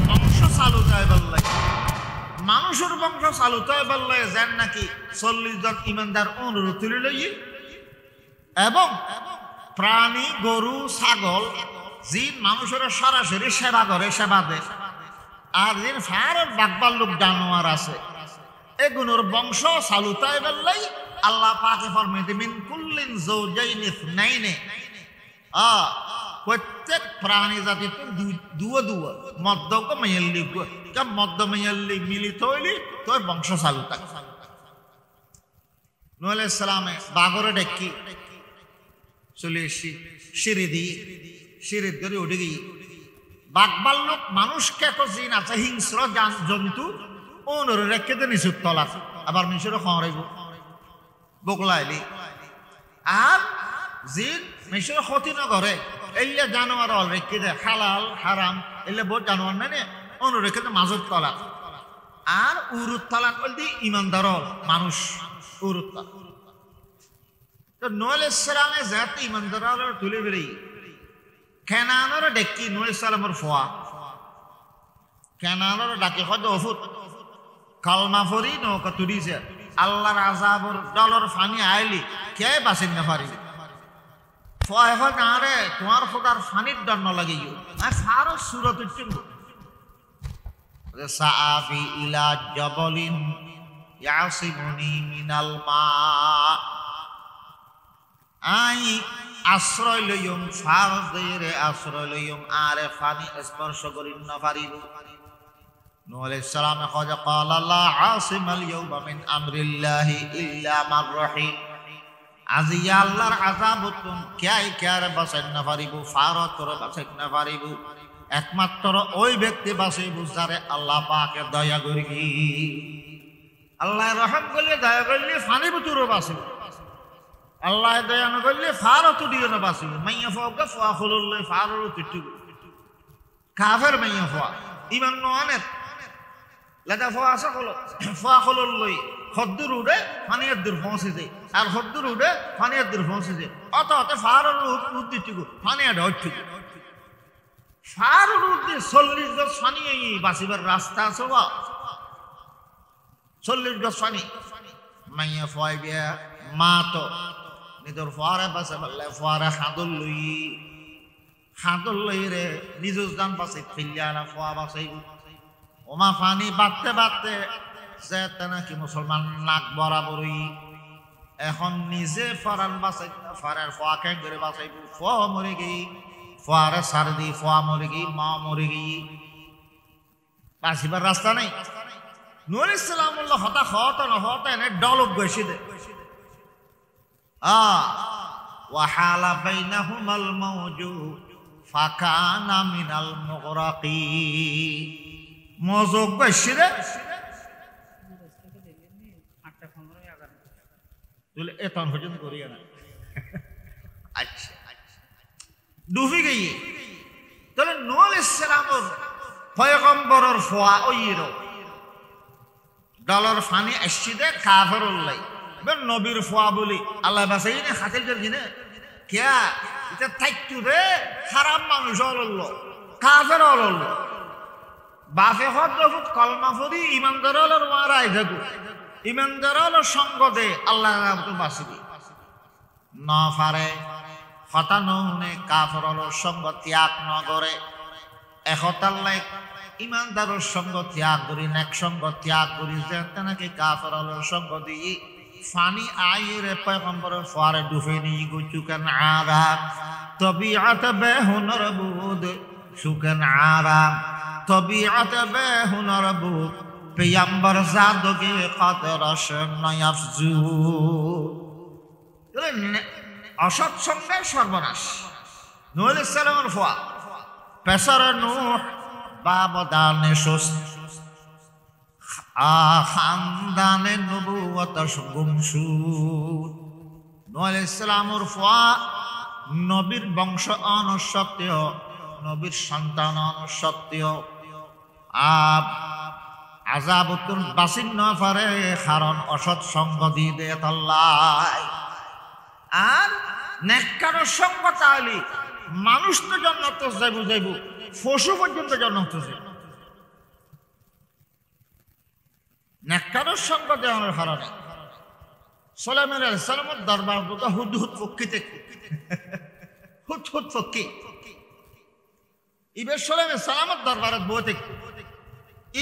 Speaker 1: বংশ চালু যায় বললাই মানুষের বংশ চালু তাই বললাই যেন নাকি 40 জন ইমানদার অনুরোধ তুলে লই এবং প্রাণী গরু ছাগল জিন মানুষের সরাসরি সেবা করে সেবা দেয় আর জিন ফারের বাগবার লোক জানোয়ার আছে এগুলোর বংশ চালু তাই বললাই আল্লাহ পাকে ফরমাইতে মিন কুল্লিন যাওজাইন ইসনাইনে প্রত্যেক প্রাণী জাতি দুয়া মদ্যক মাইয়াল্লি কেম মদ্য মাইয়াল্লি মিলিত হইলি তোর বংশ চালু থাকে নূহ আলাইহিস সালামে বাগরে ডেকি চলে এসি সিঁড়ি ধরে উঠে গিয়ে বাগবার লোক মানুষকে এত জিন আছে হিংস্র জন্তু অনুরে রেখে দে নিচুর তলা আবার মিশরে খরাইব বগলাইলি আর জিন মিশরে ক্ষতি না করে এলে জানোয়ার অল রেখে দে হালাল হারাম এলে বহুত জানোয়ার নাই অনু রেখে দে মাজুর তলাক আর উরুত তলাক বলতে ইমানদার মানুষ উরুত তলাক তো নূহ আলাইহিস সালামে জাতি ইমানদার তুলে বেরি কেনানোর ডেকি নূহ আলাইহিস সালামের ফোয়া কেনানোর ডাকে হয়তো অফুত কালমা ফরি নৌকা তুলিছে আল্লাহর আযাবর ডলর ফানি আইলি কে বাঁচিন না পারি ফয় হয় না রে তোমার খোদার ফানির ডর না লাগিও আর সারো সুরত উঠছিল সাআফি ইলা জাবালিন ইয়াসিমুনি মিনাল মা আই আশ্রয় লইম ফারদের আশ্রয় লইম আরে ফানি স্পর্শ করিন না পারিব নূহ আলাইহিস সালাম কজা ক্বালা লা আসিমাল ইয়াউমা মিন আমরিল্লাহি ইল্লা মান রাহিম আজি আল্লাহর আযাবতুন কার বাঁচাইন না পারিব ফারতর বাঁচাইন না পারিব একমাত্র ওই ব্যক্তি বাঁচাইব যারে আল্লাহ পাকে দয়া করি আল্লাহ রহম করলে দয়া করলে ফানি বুতুরও বাঁচিব আল্লাহ দয়া না করলে ফারত দিও না বাঁচিব মাইয়া ফাওকা ফাখুলুল্লাহ ফারুর তিটু কাফের মাইয়া ফা ইমান নয়ানেত লাগা ফা আসা হলো ফাখুলুল্লাহ হদ্দুর উড়ে ফানিয়ার দূর পৌঁছে যায় আর হদ্দুর উড়ে ফানিয়ার দূর পৌঁছে যায় অত ফারুর উদ্দিটুকু ফানিয়া ঢটটুকু ফারুর উদ্দি 40 গজ ফানি বাঁচিবার রাস্তা আছে বা 40 গজ ফানি মাইয়া ফয় বিয়া মা তো নিজের ফোয়ারে বাঁচে বললে ফোয়ারে হাঁদুল লই রে নিজের দান বাঁচে ফিল্লা না ফোয়া বাঁচাই ওমা ফানি বাঁধতে যে নাকি মুসলমান নাক বরাবরই এখন নিজে ফরান বাঁচাই ফরার ফোয়া কে করে বাঁচাইব ফোয়া মরে গই ফোয়ারে সারদি ফোয়া মরে গই মা মরে গই বাঁচিবার রাস্তা নেই নূহ আলাইহিস সালাম হতা এনে ডলক গেছি দে وحال بينهما الموج فكان من المغرقين موجود بشيره তুলে এতন পর্যন্ত করিয়া না আচ্ছা ডুবে গই তাহলে নূহ আলাইহিস সালামের পয়গম্বরের ফোয়া ওইরো ডলার ফানি আসিদে কাফেরুল্লাহ নবীর ফোয়া বলি আল্লাহ বাসাই না খাতির করি না কে এটা থাকতু রে খারাপ মানুষ হল কাফের হল বাফে হত কলমা ফরি ইমানদার হল মারাই থাকু ইমানদার হল সঙ্গ দে আল্লাহ বাঁচিবি না পারে হতানো কাফের হল সঙ্গ ত্যাগ ন করে একতাল্লাই ইমানদারের সঙ্গ ত্যাগ করি, নেক সঙ্গ ত্যাগ করি, যে নাকি কাফেরের সঙ্গ দিই ফানি আইরে পয়গম্বরের ফারে ডুবে নিয়ে গুচুকেন আরাম তবিআত বেহুনর বুদ সুকেন আরাম তবিআত বেহুনর বুদ পেয়াম্বর জাদগে কদরশ নয়াফজু। অসৎ সঙ্গে সর্বনাশ। নূহ আলাইহিস সালামের ফুয়া পেশার নূহ বাবদানে সুস খানদানে নবুয়ত গুমসুদ। নূহ আলাইহিস সালামের ফুয়া নবীর বংশ অনসত্য, নবীর সন্তান অনসত্য। আযাবতুল বাসিন না পারে কারণ অসৎ সঙ্গ দিয়ে দে আল্লাহ। আর নেককারের সঙ্গ চাইলে মানুষ তো জান্নাত যাইব যাইব, পশু পর্যন্ত জান্নাত যাইব। নেককারের সঙ্গ দেওয়ার কারণে সুলাইমান আলাইহিস সালামের দরবার দুটো হুদহুদ ফকিতে হুদহুদ ফকি ইবে সুলাইমান সালামের দরবারে বইতে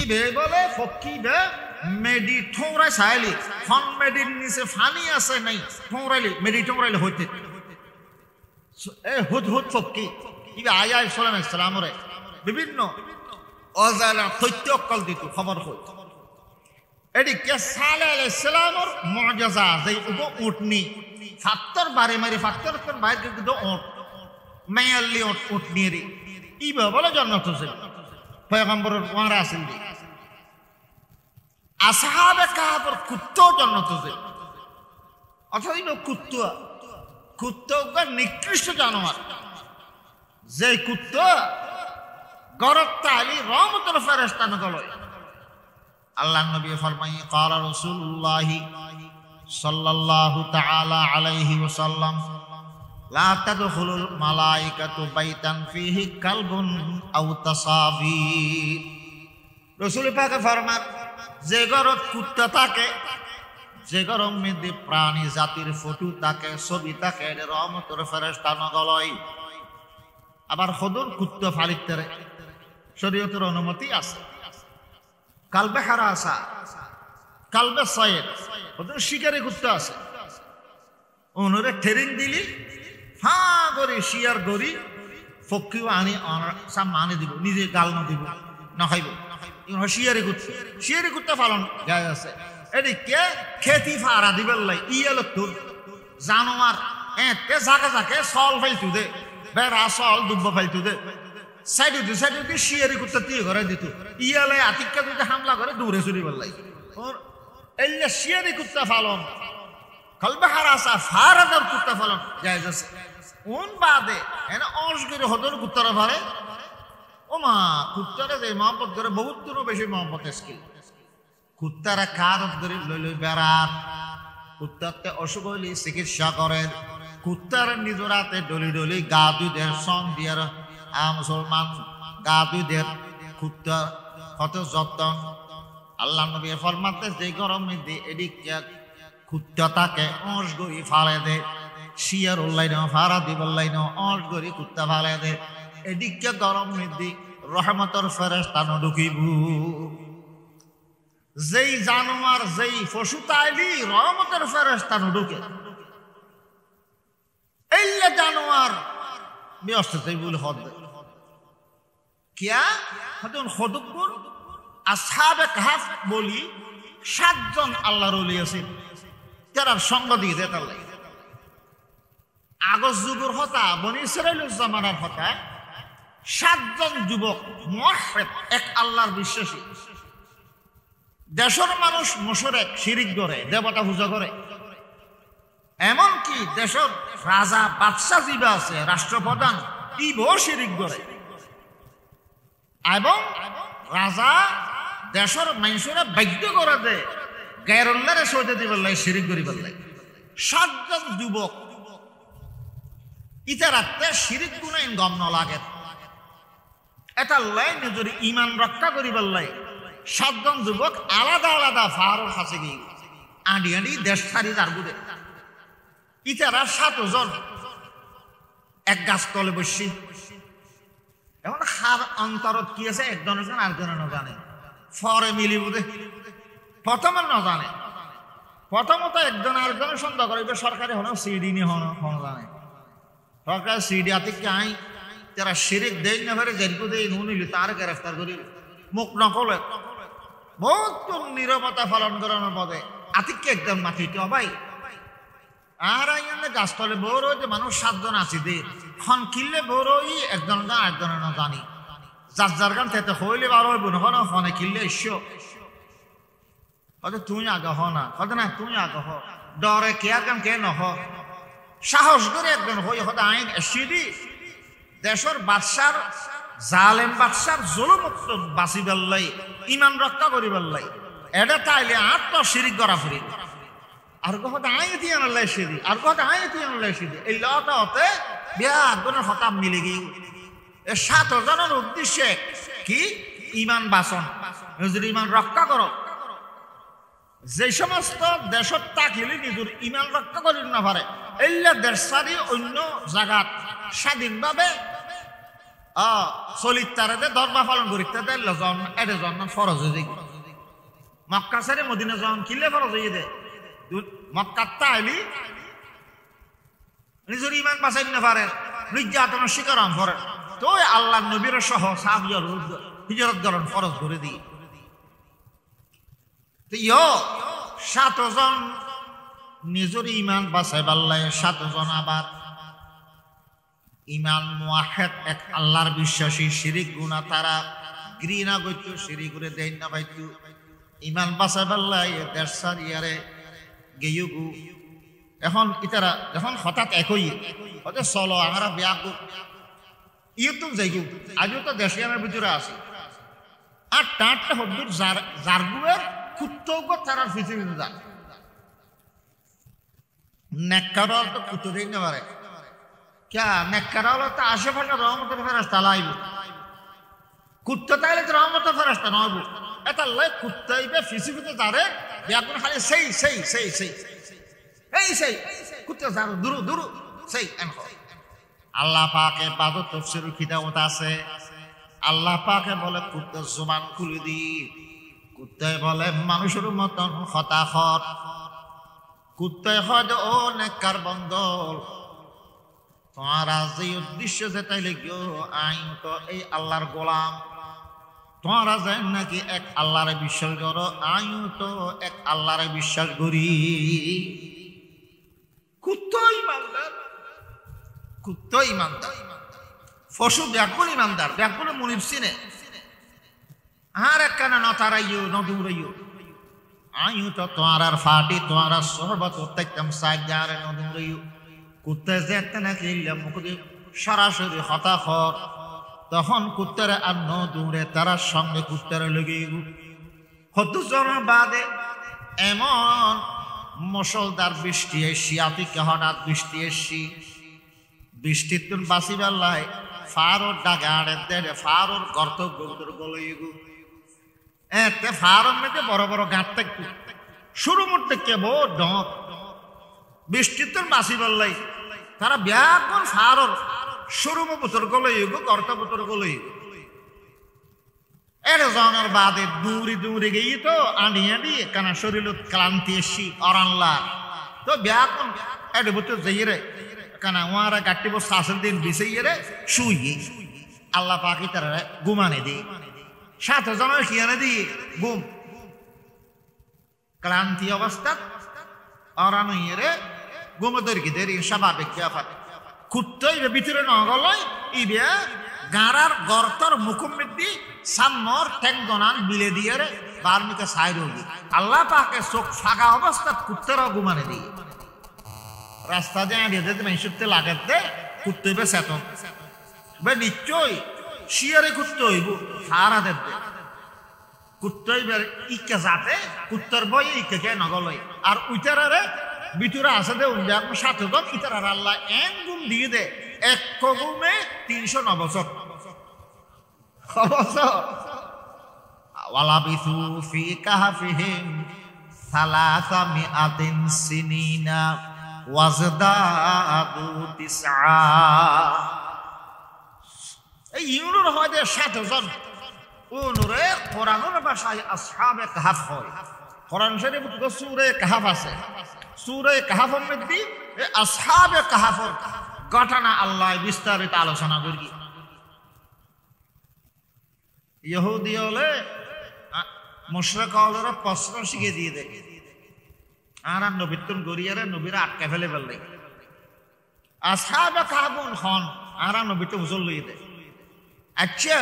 Speaker 1: ইবে বলে ফকি বে মেডি ঠোঁরা চাইলি ফন মেডির নিচে ফানি আছে নাই ঠোঁরাইলি মেডি ঠোঁরাইলি হইতে এ হুদহুদ ফকি ইবে আয়াই সুলাইমান সালামরে বিভিন্ন অজানা তথ্য অকল দিত খবর হইত। এদিকে সালেহ আলাইহিস সালামের মুআজিজা যে উটনি ফাত্তর বারে মারি ফাত্তর বাইরে কিন্তু উট মেয়ালি উট নিয়ে ইবে বলে জান্নাত যাবে পয়গম্বরের ওয়ারা আছেন দি আসহাবে কাহাবের কুত্তো জান্নাত যাবে। অর্থাৎ ইবে কুত্তো নিকৃষ্ট জানোয়ার, যে কুত্তো গরত তালি রহমতের ফেরেশতা নগলয়। আল্লাহ নবী ফরমাই ক্বালা রাসূলুল্লাহ সাল্লাল্লাহু তাআলা আলাইহি ওয়াসাল্লাম লা তাদখুলুল মালাইকাতু বাইতান ফীহি কালবুন আও তাসাবির। রাসূল পাক ফরমান যে ঘরত কুত্তা থাকে, যে ঘরের মধ্যে প্রাণী জাতির ফটো থাকে, ছবি থাকে, রহমতের ফেরেশতা নগলয়। আবার খদর কুত্তা ফালিতে শরীয়তের অনুমতি আছে। কালবে হারাসা, কালবে সয়েদ, ওদের শিকারি কুত্তা আছে, ওনরে ট্রেনিং দিলি ফা করে শিয়ার গড়ি ফকিও আনি আনি দিব, নিজে গাল না দিব না খাইব। শিয়ারি কুত্তা পালন গায়ে আছে। এদিকে খেতি ফারা দিবেন লাই ইয়েল তোর জানোয়ার এতে জাকে জাকে সল ফাইতু দে, বেড়া সল দুব্ব ফাইতু দে, সাইডে শিয়ারি কুত্তা দিয়ে ঘরে দিত ইয়ালে আতিক্কা যদি হামলা করে দূরে চুরি বললাই। এলে শিয়ারি কুত্তা পালন কলবে হারাসা ফারাদার কুত্তা পালন জায়েজ আছে। উন বাদে এনে অসগির হদর কুত্তারা পারে ওমা কুত্তারা যে মহব্বত করে বহুত দূরও বেশি মহব্বত স্কিল। কুত্তারা কারত ধরে লই বেড়াত, কুত্তাতে অসুখ হইলে চিকিৎসা করেন, কুত্তার নিজের হাতে ডলি ডলি গা দুধের সন দিয়ার মুসলমান গা দুধের কুত্তা কত যত্ন। আল্লাহ নবী ফরমাতে যে গরম মধ্যে এদিক কুত্তা তাকে অস গড়ি ফালে দে, শিয়ার উল্লাইন ফারা দিবল্লাইন অস গড়ি কুত্তা ফালে দে, এদিকে গরম মধ্যে রহমতর ফেরেশতা ঢুকিব। যেই জানোয়ার যেই পশু তাইলি রহমতের ফেরেশতা ঢুকে, এইলে জানোয়ার ব্যস্ততাই বলে হদ কিয়া হদন খদুকুর আসহাবে কাহফ বলি 7 জন আল্লাহর ওলি আছে, তারার সঙ্গ দিয়ে দেয় তার লাগে। আগস্ট যুগের হতা বনি ইসরাইলের জামানার হতা 7 জন যুবক মুওয়াহহিদ এক আল্লাহর বিশ্বাসী। দেশের মানুষ মুশরিক শিরিক করে, দেবতা পূজা করে, এমনকি দেশের রাজা বাদশাহ জিবা আছে রাষ্ট্রপ্রধান ইবো শিরিক করে, এবং রাজা দেশের মানুষরা বাধ্য করে দে গায়রুল্লাহরে সৌদে দিবার লাগে শিরিক করিবার লাগে। 7 জন যুবক ইতারাতে শিরিক গুনাহ গম ন লাগে, এটা লাইন যদি ইমান রক্ষা করিবার লাগে 7 জন যুবক আলাদা আলাদা ফারুর কাছে গিয়ে আঁডি আঁডি দেশ ছাড়ি দাঁড়গুড়ে। ইতারা 7 জন এক গাছ তলে বসছি, এখন হার অন্তরত কি আছে একজনের আরেকজনে নজানে পরে মিলিব দে প্রথমে নজানে প্রথমত একজন আরেকজনের সন্দেহ করিবে সরকারি হলো সিডি নি হন জানে সরকার সিডি আতিকে আই যারা শিরিক দেই না পারে জেলকু দেই নুনিলি তার গ্রেফতার করি মুখ নকলে বহুত নীরবতা পালন করানোর পদে আতিকে একদম মাটিতে ভাই আর আইনে গাছতলে বড় যে মানুষ 7 জন আছি দে খন কিনলে বড়ই একজন গান একজনের না জানি যার যার গান তেতে হইলে বার হইব না ফোনে কিনলে এসো তুই আগে হ না না তুই আগে হ ডরে কে আর গান কে নহ সাহস করে একজন হই হতে আইন এসে দি দেশের বাদশার জালেম বাদশার জুলুমুক্ত বাঁচিবার লাই ইমান রক্ষা করিবার লাই এটা তাইলে আত্ম শিরিক করা ফিরি আর কথা আয় দিয়ে আনলাই সিদি আর কথা আয় দিয়ে আনলাই সিদি এই লটা হতে বিয়া একজনের হতাম মিলে গিয়ে এ 7 জনের উদ্দেশ্যে কি ইমান বাসন যদি ইমান রক্ষা করো যে সমস্ত দেশত তাকিলে নিজের ইমান রক্ষা করি না পারে এইলা দেশ সারি অন্য জায়গাত স্বাধীনভাবে চলিতারে দরবার পালন করিতে এটা জন্ম ফরজ হয়ে যায় মক্কা সারি মদিনা জন কিলে ফরজ হয়ে দেয় মক্কাত্তা আইলি নিজের ইমান বাঁচাই না পারেন নির্যাতনের শিকার করেন তো আল্লাহ নবীর সহ সাহাবিয়ার হিজরত করেন ফরজ করে দিই 7 জন নিজের ইমান বাঁচাই পারলাই 7 জন আবার ইমান মুয়াহিদ এক আল্লাহর বিশ্বাসী শিরিক গুনাহ তারা ঘৃণা করত শিরিক করে দেন না পাইতো ইমান বাঁচাই পারলাই দেশ সারিয়ারে গেয়ুগু এখন ইতারা যখন হঠাৎ একই হতে চলো আমরা বিয়া ইউটিউব যাইগু আজও তো দেশিয়ানের ভিতরে আছে আর টাটটা হদ্দুর জারগুয়ের কুত্তৌগ তারার পৃথিবীতে যান নেককারল তো কুত্তো দিন না পারে ক্যা নেককারল তো আশেপাশে রহমতের ফেরেশতা লাইব কুত্তো তাইলে তো রহমতের ফেরেশতা নইব এটা লাই কুত্তাইবে পৃথিবীতে যারে বিয়া করে খালি সেই কুত্তা যার দুরু সেই আল্লাহ পাকে বাদত তফসির কিতাবত আছে আল্লাহ পাকে বলে কুত্তার জবান খুলে দি কুত্তায় বলে মানুষের মতন হতাহত কুত্তায় হয় ও নেককার বন্দর তোমারা যে উদ্দেশ্য যেটাই লিখিও আইন তো এই আল্লাহর গোলাম তোমরা যেন নাকি এক আল্লাহরে বিশ্বাস করো আইন তো এক আল্লাহরে বিশ্বাস করি কুত্তো ইমানদার পশু ব্যাকুল ইমানদার ব্যাকুল মুনিব সিনে আর একখানা নতারাইও নদুরাইও আইও তো তোমার ফাটি তোমার সহবত প্রত্যেকম সাইজারে নদুরাইও কুত্তে যেতে নাকি মুখে সরাসরি হতাহত তখন কুত্তারে আর নদুরে তারা সঙ্গে কুত্তারে লেগে হতুজনের বাদে এমন মুসলধার বৃষ্টি এসি আতিকে হঠাৎ বৃষ্টি এসি বৃষ্টির তুন বাঁচি বেলায় ফারোর ডাকে আড়ে দেড়ে ফারোর গর্ত গোবর গলইগু এতে ফারোর মেঝে বড় বড় গাঁত থাকতো শুরু মুহূর্তে কেবল ডক বৃষ্টির তুন বাঁচি বেলায় তারা ব্যাপন ফারোর শুরু বুতর গলইগু গর্ত বুতর গলইগু এর জনের বাদে দূরে গিয়ে তো আঁড়ি কানা শরীর ক্লান্তি এসি অরানলা তো ব্যাপন এর বুতর যাই রে কানা ওয়ারা গাট্টিব শাসন দিন বিষয়ে শুই আল্লাহ পাকি তারা ঘুমানে দি 7 জনের খিয়ানে দি ঘুম ক্লান্তি অবস্থা অরানো ইয়ে ঘুম দেরি স্বাভাবিক ব্যাপার কুত্তই ভিতরে নগলয় ইবিয়া গাঁরার গর্তর মুখমিদি সামর ঠ্যাং দনান বিলে দিয়ে বার্মিকে সাইড হই আল্লাহ পাকে চোখ ফাঁকা অবস্থা কুত্তেরও ঘুমানে দি রাস্তা দিয়ে যেতে মেশুতে লাগাতে কুত্তে বে সেতন বে নিশ্চয়ই শিয়ারে কুত্তে হইব সারা দেবে কুত্তই বে ইকে যাতে কুত্তর বই ইকে কে নগলই আর উইটারে ভিতরে আছে দে উন্ডা 7 জন ইতার আল্লাহ এন গুম দিয়ে দে এক গুমে 309 বছর ওয়ালা বিসু ফি কাহফিহিম 300 সিনিনা ওয়াজদাদু 9 এই ইউনুর হয়তো 7 জন উনুরে কোরআনের ভাষায় আসহাবে কাহাফ হয়। কোরআন শরীফ সূরা কাহাফ আছে, সূরা কাহাফের মধ্যে এই আসহাবে কাহাফের ঘটনা আল্লাহ বিস্তারিত আলোচনা করি। ইহুদি হলে মুশরিক হলে প্রশ্ন শিখিয়ে দিয়ে দেয়, আর নবীতুন গড়িয়ারে নবীরা আটকে ফেলে ফেললে আসহাবে কাহাফুন হন আর নবীতে উজল লইয়ে দেয়। আচ্ছা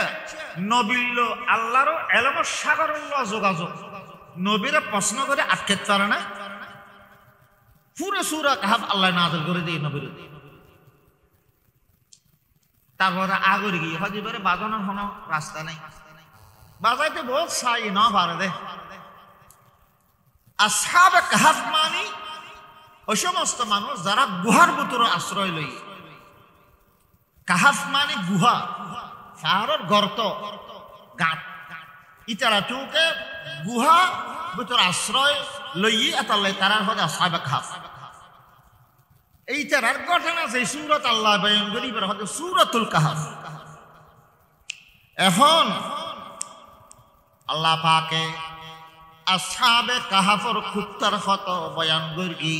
Speaker 1: নবীল আল্লাহর এলমের সাগর যোগাযোগ নবীরা প্রশ্ন করে আটকে পারে না, পুরো সূরা কাহাফ আল্লাহ নাযিল করে দিয়ে নবীর। তারপরে আগরে গিয়ে হজিবারে বাজানোর কোনো রাস্তা নেই, বাজাইতে বহুত চাই না পারে দে। আসহাবে কাহাফ মানে ওই সমস্ত মানুষ যারা গুহার ভিতরে আশ্রয় লই। কাহাফ মানে গুহা, পাহাড়ের গর্ত গাঁত, ইতারা চৌকে গুহা ভিতরে আশ্রয় লই এতালে তারার হচ্ছে আসহাবে কাহাফ। এই তারার ঘটনা যে সূরাত আল্লাহ বয়ান করিবার হচ্ছে সূরাতুল কাহাফ। এখন আল্লাহ পাকে আসহাবে কাহাফের কুত্তার কত বয়ান করি,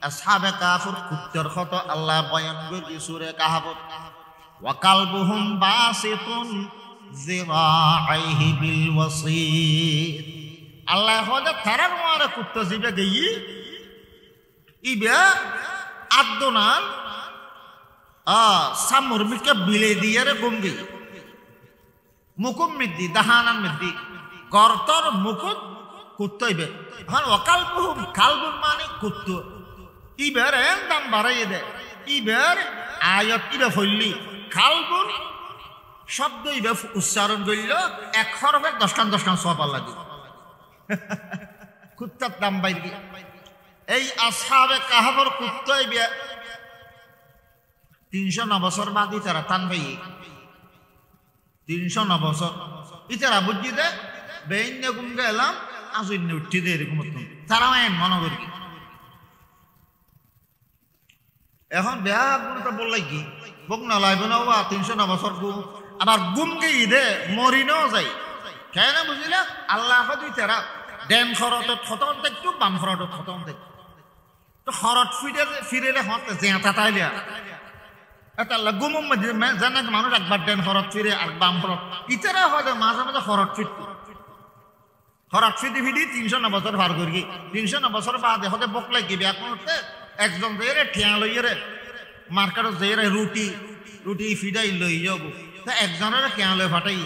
Speaker 1: আসহাবে কাহাফের কুত্তার কত আল্লাহ বয়ান করি সূরা কাহাফত। ওয়া কালবুহুম বাসিতুন যিরাইহি বিল ওয়াসিত। আল্লাহ হলে তারার মারে কুত্তা জিবে গই ইবে আদনান সামুর মিকে বিলে দিয়ে রে গঙ্গি মুকুম মিদ্দি দাহানান মিদ্দি গর্তর মুকুট কুত্তইবে। এখন ওয়াকালবুহুম কালবুন মানে কুত্ত ইবের দাম বাড়াইয়ে দেয়। ইবের আয়াত ইবে ফইলি কালবুন শব্দ ইবে উচ্চারণ করল 1 হরফে 10 সওয়াব আল্লাহ দিবে। কুত্তার দাম বাইরে এই আসহাবে কাহাফের কুত্তা ইবে 309 বছর বাদই তারা টান ভাই 309 বছর ইতারা বুঝি দে বেইন্য গুম গেলাম আসইন্য উঠি দে এরকম তারা মনে করি। এখন বেয়া গুণটা বললাই কি বক না লাইব না 309 বছর গুম আবার গুম গিয়ে দে মরিনও যাই কেন বুঝিলা আল্লাহ দুই তারা ড্যাম খরত খতম দেখতো বাম খরত খতম দেখতো তো খরত ফিরে হতে জেঁতা তাইলিয়া এটা গুমম জানা মানুষ একবার ড্যাম খরত ফিরে আর বাম খরত ইতারা হয়তো মাঝে মাঝে খরত ফিরত খরত ফিরি ফিরি 309 বছর পার করি 309 বছর বাদে হতে বকলাই কি এখন একজন যে ঠিয়া লইয়ে মার্কেটত যে রুটি ফিডাই লই যাব তা একজনের কেয়া লই ফাটাই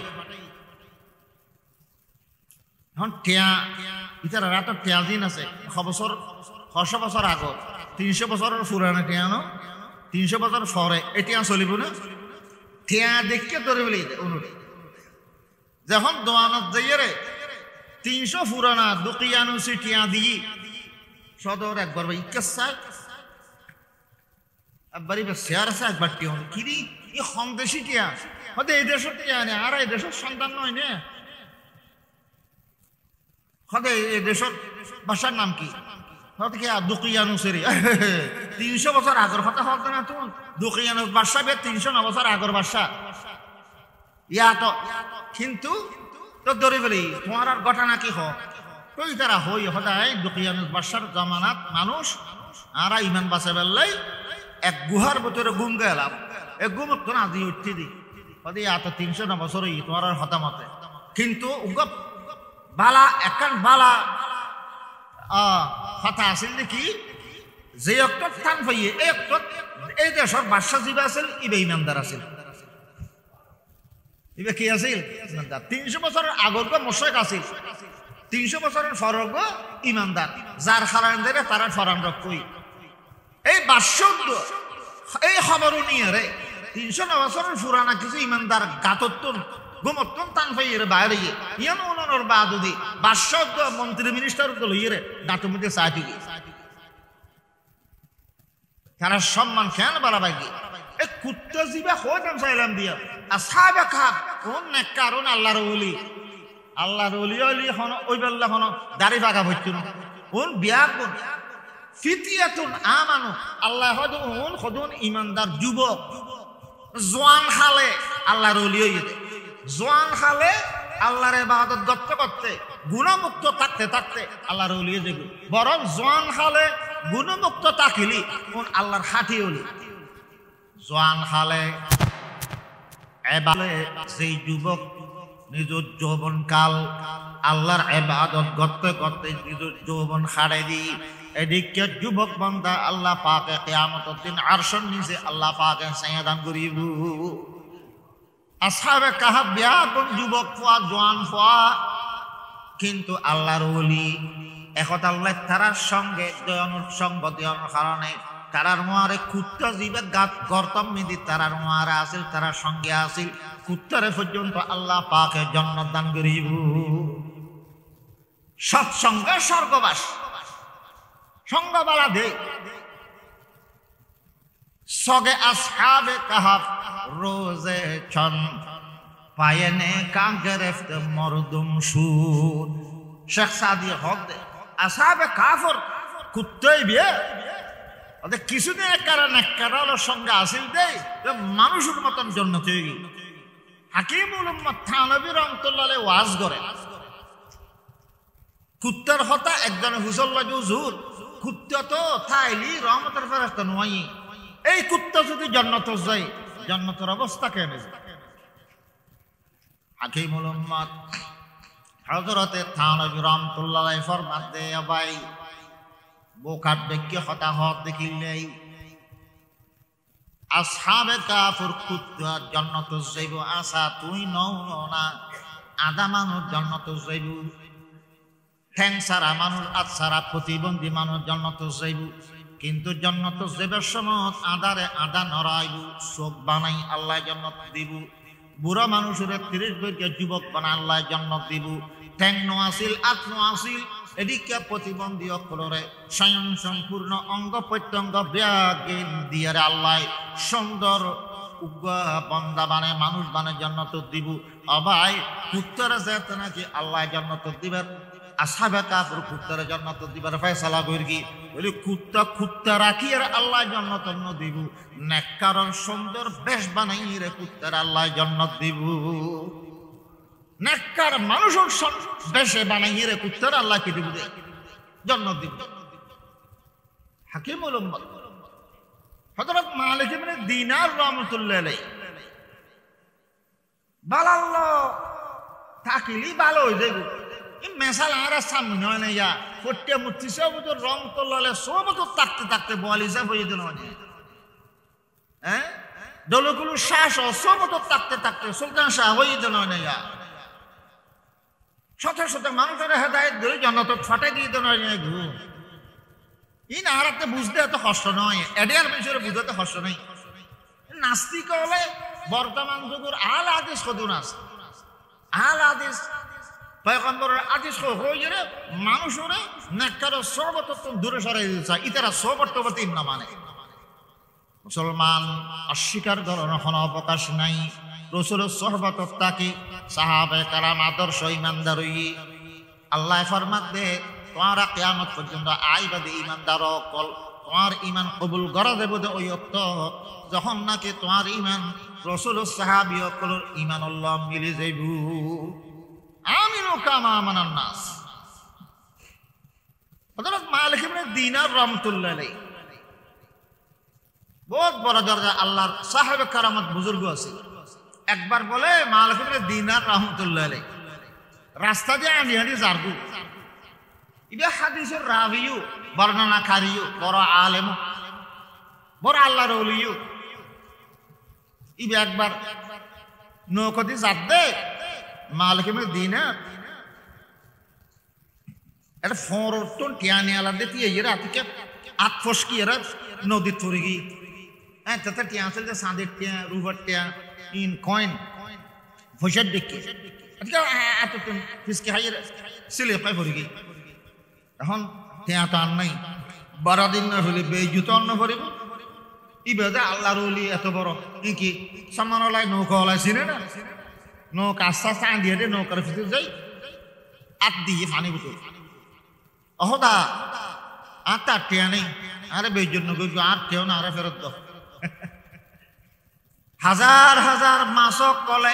Speaker 1: এখন টিয়া ইতারা রাত টিয়া দিন আছে 100 বছর আগত 300 বছরের পুরানো টিয়ানো 300 বছর পরে এটা চলিব না টিয়া দেখে ধরে বলি অনুরে যখন দোয়ানত যাইয়ে 300 পুরানা দুকিয়ানুসি টিয়া দিই সদর একবার ভাই ইচ্ছায় একবারই শেয়ার আছে একবার টিয়া কিরি এই সন্দেশী টিয়া হয়তো এই দেশের টিয়া নে আর এই দেশের সন্তান নয় নে হয়তো এই দেশের ভাষার নাম কি হয়তো কি দুকিয়ানুসেরি 300 বছর আগর কথা হতো না তো দুকিয়ানুস বাদশা 309 বছর আগর বাদশা ইয়া তো কিন্তু তো ধরে ফেলি তোমার আর ঘটনা কি হোক তো তারা হই সদায় দুকিয়ানুস বাদশার জামানাত মানুষ আর ইমান বাঁচে বেললাই এক গুহার ভিতরে গুম গেলাম এক গুমত তো না দিয়ে উঠতে দি হতে এত 309 বছর তোমার আর হতামতে কিন্তু বালা একান বালা কথা আছিল দেখি যে অক্ট টান পাইয়ে এই অক্ট এই দেশের বাদশা যিবা আছিল ইবে ইমানদার আছিল ইবে কি আছিল ইমানদার 300 বছরের আগরগ মুশরিক আছিল 300 বছরের ফরগ ইমানদার যার খারান দেরে তারা ফরান রক্ষই এই বাদশাহ এই খবর নিয়ে রে 309 বছরের পুরানা কিছু ইমানদার গাতত্তন গুমত্তন টান পাইয়ে বাইরে ইয়ান ওনার বাদুদি বাদশাহ মন্ত্রী মিনিস্টার লইয়ে রে গাঁতের মধ্যে চাইতে গিয়ে তারা সম্মান খেয়াল বাড়াবাগি এই কুত্তা জিবা হইতাম চাইলাম দিয়া আসহাবে কাহাফ কোন নেককারুন আল্লাহর ওলি হন ওই বেল্লা হন দাড়ি পাকা হইতুন ওন বিয়া কোন ফিতিয়াতুন আমানু আল্লাহ হদুন খদুন ইমানদার যুবক জোয়ান হালে আল্লাহর ওলি হয়ে যায়। জোয়ান হালে আল্লাহর ইবাদত করতে করতে গুণমুক্ত থাকতে থাকতে আল্লাহর ওলি হয়ে যাবে। বরং জোয়ান হালে গুণমুক্ত থাকিলি কোন আল্লাহর খাঁটি ওলি। জোয়ান হালে যেই যুবক নিজের যৌবন কাল আল্লাহর ইবাদত করতে করতে নিজের যৌবন হারাই দি, এদিকে যুবক বান্দা আল্লাহ পাকে কিয়ামতের দিন আরশের নিচে আল্লাহ পাকে ছায়া দান করিব। আসহাবে কাহাফ বিয়া কোন যুবক ফুয়া জোয়ান ফুয়া, কিন্তু আল্লাহর ওলি এখন আল্লাহ তারার সঙ্গে দয়ানুর সঙ্গ দেওয়ার কারণে তারার মোয়ারে কুত্তা জীবে গাত গর্তম মিদি তারার মোয়ারে আসিল, তারার সঙ্গে আসিল কুত্তারে পর্যন্ত আল্লাহ পাকে জান্নাত দান করিব। সৎসঙ্গে স্বর্গবাস সঙ্গবালা দে সগে আসহাবে কাহাফ রোজে ছন পায়েনে কাঙ্গেরেফত মরদুম সুর। শেখ সাদি হক দে আসহাবে কাফর কুত্তাই বিয়ে ওদের কিছুদিন কারণের সঙ্গে আসিল দেয় মানুষের মতন জন্নত হয়ে গেল। হাকিমুল উম্মত থানবী রহমাতুল্লাহ আলাইহি ওয়াজ করে কুত্তার হতা একজন হুজুল্লাহ হুজুর কুত্তা তো থাইলি রহমতের ফেরেশতা নয়, এই কুত্তা যদি জান্নাত যায় জান্নাতের অবস্থা কেন? হাকিমুল উম্মত হযরতে থানবী রহমাতুল্লাহ আলাইহি ফরমান দে ভাই বোকার দেখে হতাহত দেখিলেই আসহাবে কাফর কুত্তা জান্নাত যাইব আশা তুই নও না, আধা মানুষ জান্নাত যাইব, ঠ্যাং সারা মানুষ আজ সারা প্রতিবন্ধী মানুষ জান্নাত যাইব। কিন্তু জান্নাত যাইবার সময় আধারে আধা নড়াইব, চোখ বানাই আল্লাহ জান্নাত দিব। বুড়া মানুষের 30 বছর যুবক বানাই আল্লাহ জান্নাত দিব। ঠ্যাং নো আসিল আত নো আসিল এদিকে প্রতিবন্ধী অক্ষরে স্বয়ং সম্পূর্ণ অঙ্গ প্রত্যঙ্গ ব্যাগিন দিয়ে আল্লাহ সুন্দর বন্দা বানে মানুষ বানে জান্নাত দিব। অবাই কুত্তারা যেতে নাকি আল্লাহ জান্নাত দিবেন, আসহাবে কাফর কুত্তারা জান্নাত দিবার ফয়সালা করি বলি কুত্তা রাখি আর আল্লাহ জান্নাত দিব। নেককারর সুন্দর বেশ বানাই রে কুত্তারা আল্লাহ জান্নাত দিব। নেককার মানুষের বেশে বানাই রে কুত্তারা আল্লাহ কি দিব জান্নাত দিব। হাকিমুল উম্মত হযরত মালিক ইবনে দিনার রাহমাতুল্লাহ আলাইহি বালাল্লাহ থাকিলি ভালো হয়ে যাইব। এই মেসাল আর সামনে হয় না ইয়া ফটে মুতিসা বুঝো রং তোলালে সব তো থাকতে থাকতে বলি যা হয়ে দিল না, হ্যাঁ দলগুলো শ্বাস সব তো থাকতে থাকতে সুলতান শাহ হয়ে দিল না ইয়া শত শত মানুষের হেদায়েত ধরে জান্নাত ফাটাই দিয়ে দিল না ঘু ই না হারাতে বুঝতে এত কষ্ট নয়, এডিয়ার মানুষের বুঝতে কষ্ট নেই। নাস্তিক হলে বর্তমান যুগের আল হাদিস কদুন আছে, আল হাদিস পয়গম্বরের আদেশ হয়ে মানুষের নেককার সবত দূরে সরাই দিচ্ছে, ইতারা সবর্তবতী না মানে মুসলমান অস্বীকার করার কোনো অবকাশ নাই। রসুলের সহবত তাকে সাহাবে কারাম আদর্শ ইমানদার আল্লাহ ফরমাত দে তোমারা কিয়ামত পর্যন্ত আইবাদে ইমানদার কল তোমার ইমান কবুল করা দেব দে ওই অক্ত যখন নাকি তোমার ইমান রসুলের সাহাবী অকলের ইমান আল্লাহ মিলে যাইব। আমিনু কামা আমানান নাস। হযরত মালিক ইবনে দিনার রাহমাতুল্লাহ আলাইহি বহুত বড় দরজা আল্লাহর সাহেব কারামত বুজুর্গ আছে। একবার বলে মালিক ইবনে দিনার রাহমাতুল্লাহ আলাইহি রাস্তা দিয়ে আনি আনি জারগু ইবে হাদিসের রাবিউ বর্ণনাকারীও বড় আলেম বড় আল্লাহর ওলিও ইবে একবার নৌকতি জাত দে মালিক ইবনে দিনার এটা ফোরটন টিয়ানি আলাদা দিয়ে এরা আতিকে আতফস কি এরা নদী তরিগি হ্যাঁ তাতে টিয়া আছে যে সাঁদের টিয়া রুবার টিয়া ইন কয়েন ফসের দেখি আজকে এতটুন ফিসকে হাইয়ের সিলে পাই ফরিগি এখন টিয়া তো আর নাই 12 দিন না হলে বেজুত অন্ন ফরিব ইবেদে আল্লাহর ওলি এত বড় কি সামানলাই নৌকা ওলাই চিনে না নৌকা আস্তে আস্তে আঁধিয়ে দিয়ে নৌকার ভিতরে যাই আত দিয়ে পানি বোতল অহদা আর তার টিয়া নেই আরে বেজন্য আর কেউ না আরে ফেরত দাও। হাজার হাজার মাসক কলে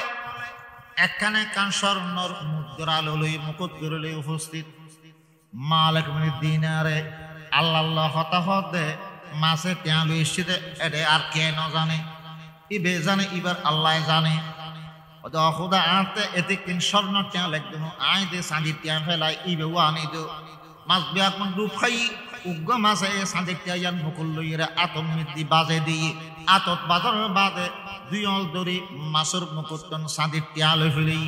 Speaker 1: একখানে কান স্বর্ণর মুদ্রা লই মুকুট করে লই উপস্থিত মালিক বিন দিনারে আল্লাহ হতাহত দে মাসে টিয়া লই এসেছে এডে আর কে ন জানে ইবে জানে ইবার আল্লাহ জানে খুদা আনতে এতে কিন স্বর্ণ টিয়া লাগবে আই দে সাঁজি টিয়া ফেলাই ইবে ওয়ানি দো মাছ বিয়া কোন ডুব খাই উগ্র মাছে সাঁজি টিয়া ইয়ান মুকুল লইরে আতম মিদ্দি বাজে দিয়ে আতত বাজার বাদে দুই অল দরি মাসুর মুকুটন সাঁজি টিয়া লই ফেলি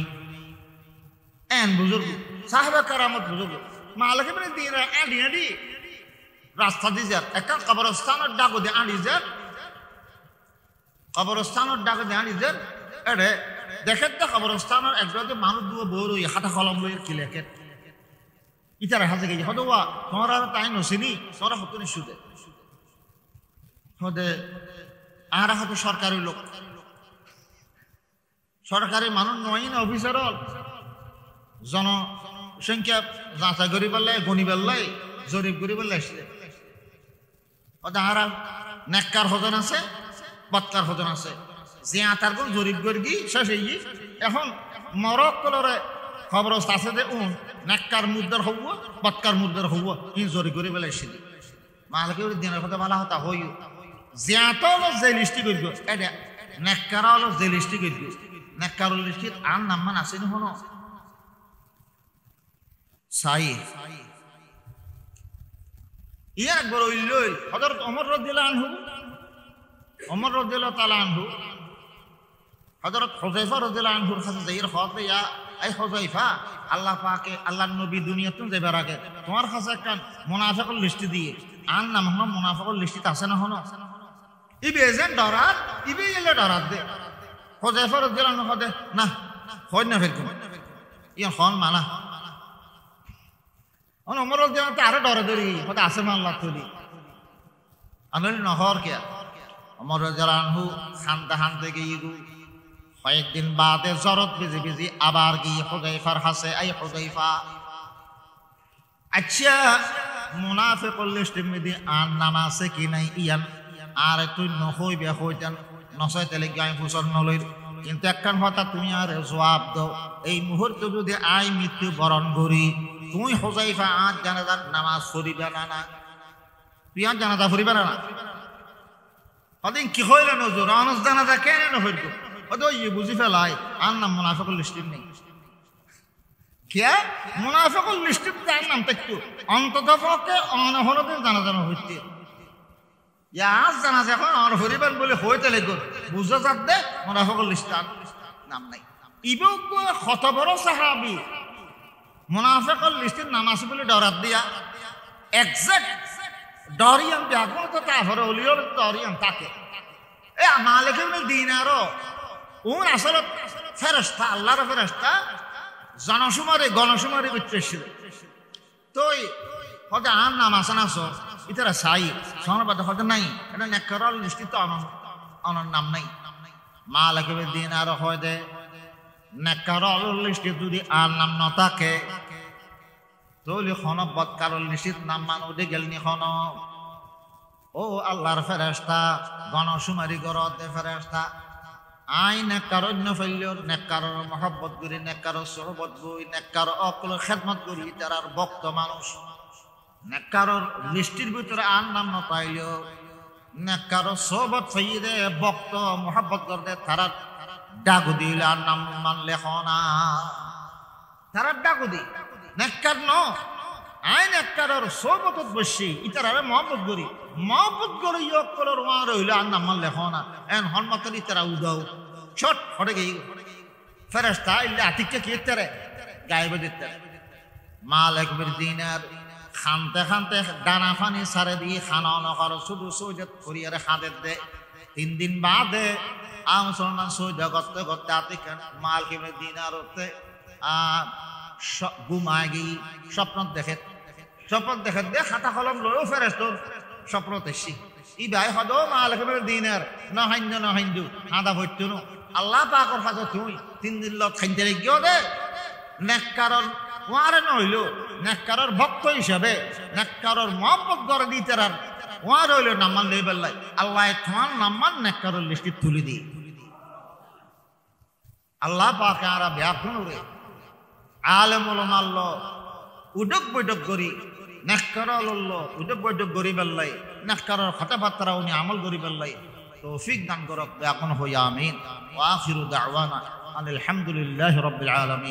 Speaker 1: এন বুজুর্গ সাহেবা কারামত বুজুর্গ মালিক বিন দিনার আডি আডি রাস্তা দি যার একটা কবরস্থানের ডাক দিয়ে আনি যার কবরস্থানের ডাক দিয়ে আনি যার এডে দেখেন তো কবরস্থানের একজনে মানুষ দুয়া বড় হাতা কলম লই কি লেখে ইতার হাতে গিয়ে হদোয়া তোমরা তাই নসিনি তোমরা হতুনি সুদে হদে আর হাতে সরকারি লোক সরকারি মানুষ নয় না অফিসার জনসংখ্যা যাচাই করি পেলাই গণি পেলাই জরিপ করি পেলাই আর নেককার হজন আছে বৎকার হজন আছে যে তার কোন জরিপ করি গি শেষ হয়ে গি এখন মরক কলরে খবর আছে যে নেককার মুদ্রার হব বৎকার মুদ্রার হব ই জরিপ করি পেলাইছি মালিকে দিনের কথা বলা হতা হই জিয়াত যে লিস্টি করব এটা নেককার হলো যে লিস্টি করব নেককার লিস্টির আর নাম মান আছে হন সাই ইয়া একবার হইল হযরত ওমর রাদিয়াল্লাহু আনহু ওমর রাদিয়াল্লাহু তাআলা আনহু হযরত হুযায়ফা রাদিয়াল্লাহু আনহুর কাছে যাইর হত ইয়া এই হুযায়ফা আল্লাহ পাকে আল্লাহর নবী দুনিয়াতে যাবার আগে তোমার কাছে একটা মুনাফিকের লিস্ট দিয়ে আর নাম হন মুনাফিকের লিস্ট আছে না হন ইবে এজেন্ট ডরাত ইবে এলে ডরাত দে হুযায়ফা রাদিয়াল্লাহু আনহু দে না হয় না ফের কোন ইয়া হন মানা ওমর রাদিয়াল্লাহু তাআলা আরে ডরে ধরি কথা আছে মান আল্লাহ তুলি আনল নহর কে ওমর রাদিয়াল্লাহু আনহু খানতে খানতে গিয়ে কয়েকদিন বাদে জরত বিজি বিজি আবার গিয়ে হুযায়ফার হাসে আই হুযায়ফা আচ্ছা মুনাফিকুল লিস্টের মধ্যে আর নাম আছে কি নাই ইয়ান আর তুই নহইবে হইতেন নসয় তেলে গায় ফুসর নলই কিন্তু একখান কথা তুমি আর জবাব দাও এই মুহূর্তে যদি আই মৃত্যু বরণ করি তুমি হুযায়ফা আজ জানাজার নামাজ পড়িবে না না তুই আজ জানাজা পড়িবে না কদিন কি হইল নজর আনস জানাজা কেন নহইল ওই বুঝি ফেলাই আর নাম মুনাফিকুল লিস্টের নেই কে মুনাফিকুল লিস্টের তার নাম একটু অন্তত পক্ষে অনহরদের জানাজানো হইতে আজ জানাজা এখন আর হরিবেন বলে হইতে লেগ বুঝা যাক দে মুনাফিকুল লিস্টার নাম নাই ইবেও কত বড় সাহাবী মুনাফিকুল লিস্টের নাম আছে বলে ডরাত দিয়া এক্সাক্ট ডরিয়ান দেখো তো তারপরে অলিয়র ডরিয়ান তাকে এ মালিক বিন দিনারও ওর আসলে ফেরেশতা আল্লাহর ফেরেশতা জনশুমারি গণশুমারি করতেছিল তো হয়তো আর নাম আছে না সব ইতারা সাই সনবাদ হয়তো নাই এটা নেককারল লিস্টিতে অনর নাম নাই মালিক বিন দিনার হয় দে নেককারল লিস্টে যদি আর নাম ন থাকে তাহলে খন বৎকারল লিস্টিত নাম মান উঠে গেলনি খন ও আল্লাহর ফেরেশতা গণশুমারি গরত দে ফেরেশতা আই নেককারর নফল্যর নেককারর মহব্বত করি নেককারর সোহবত করি নেককারর অকল খেদমত করি তারার ভক্ত মানুষ নেককারর লিস্টির ভিতরে আর নাম ন পাইলেও নেককারর সোহবত ফাইদে ভক্ত মহব্বত করতে তারার ডাকু দিলে আর নাম মানলে হনা তারার ডাকু দি নেককার ন আই নেককারর সোহবতত বসি ইতারারে মহব্বত করি অকলর ওয়া রইল আর নাম মানলে হনা এন হনমতলি তারা উদাও ছট হটে গই ফেরেশতা ইল্লা আতিকে কি তেরে গায়েবে দিতে মালিক বিন দিনার খানতে খানতে দানা পানি সারে দিয়ে খানা নকর শুধু সৈয়দ করিয়ারে খাদের দে 3 দিন বাদে মুসলমান সৈয়দ করতে করতে আতিকে মালিক বিন দিনার হতে ঘুমায় গিয়ে স্বপ্ন দেখে দে খাতা কলম লয়ও ফেরেশতা স্বপ্ন দেখছি ই ভাই হদ মালিক বিন দিনার না হাইন্দু হাদা হইতো না আল্লাহ পাকের কাছে তুই 3 দিন লোক খাইতে গিয়ে দে নেককারর ওয়ারে নইল নেককারর ভক্ত হিসাবে নেককারর মহব্বত করে দিতে আর ওয়ার হইল নামান লেবেল লাই আল্লাহ তোমার নামান নেককারর লিস্টে তুলে দি আল্লাহ পাকে আরা ব্যাকুণ রে আলেম ওলামাল্ল উডক বৈঠক করি নেককার লল্ল উডক বৈঠক করি বেল্লাই নেককারের কথাবার্তা উনি আমল করি বেল্লাই তৌফিক দান করক ব্যাকুণ হইয়া আমিন ওয়া আখিরু দাওয়ানা আলহামদুলিল্লাহি রাব্বিল আলামিন।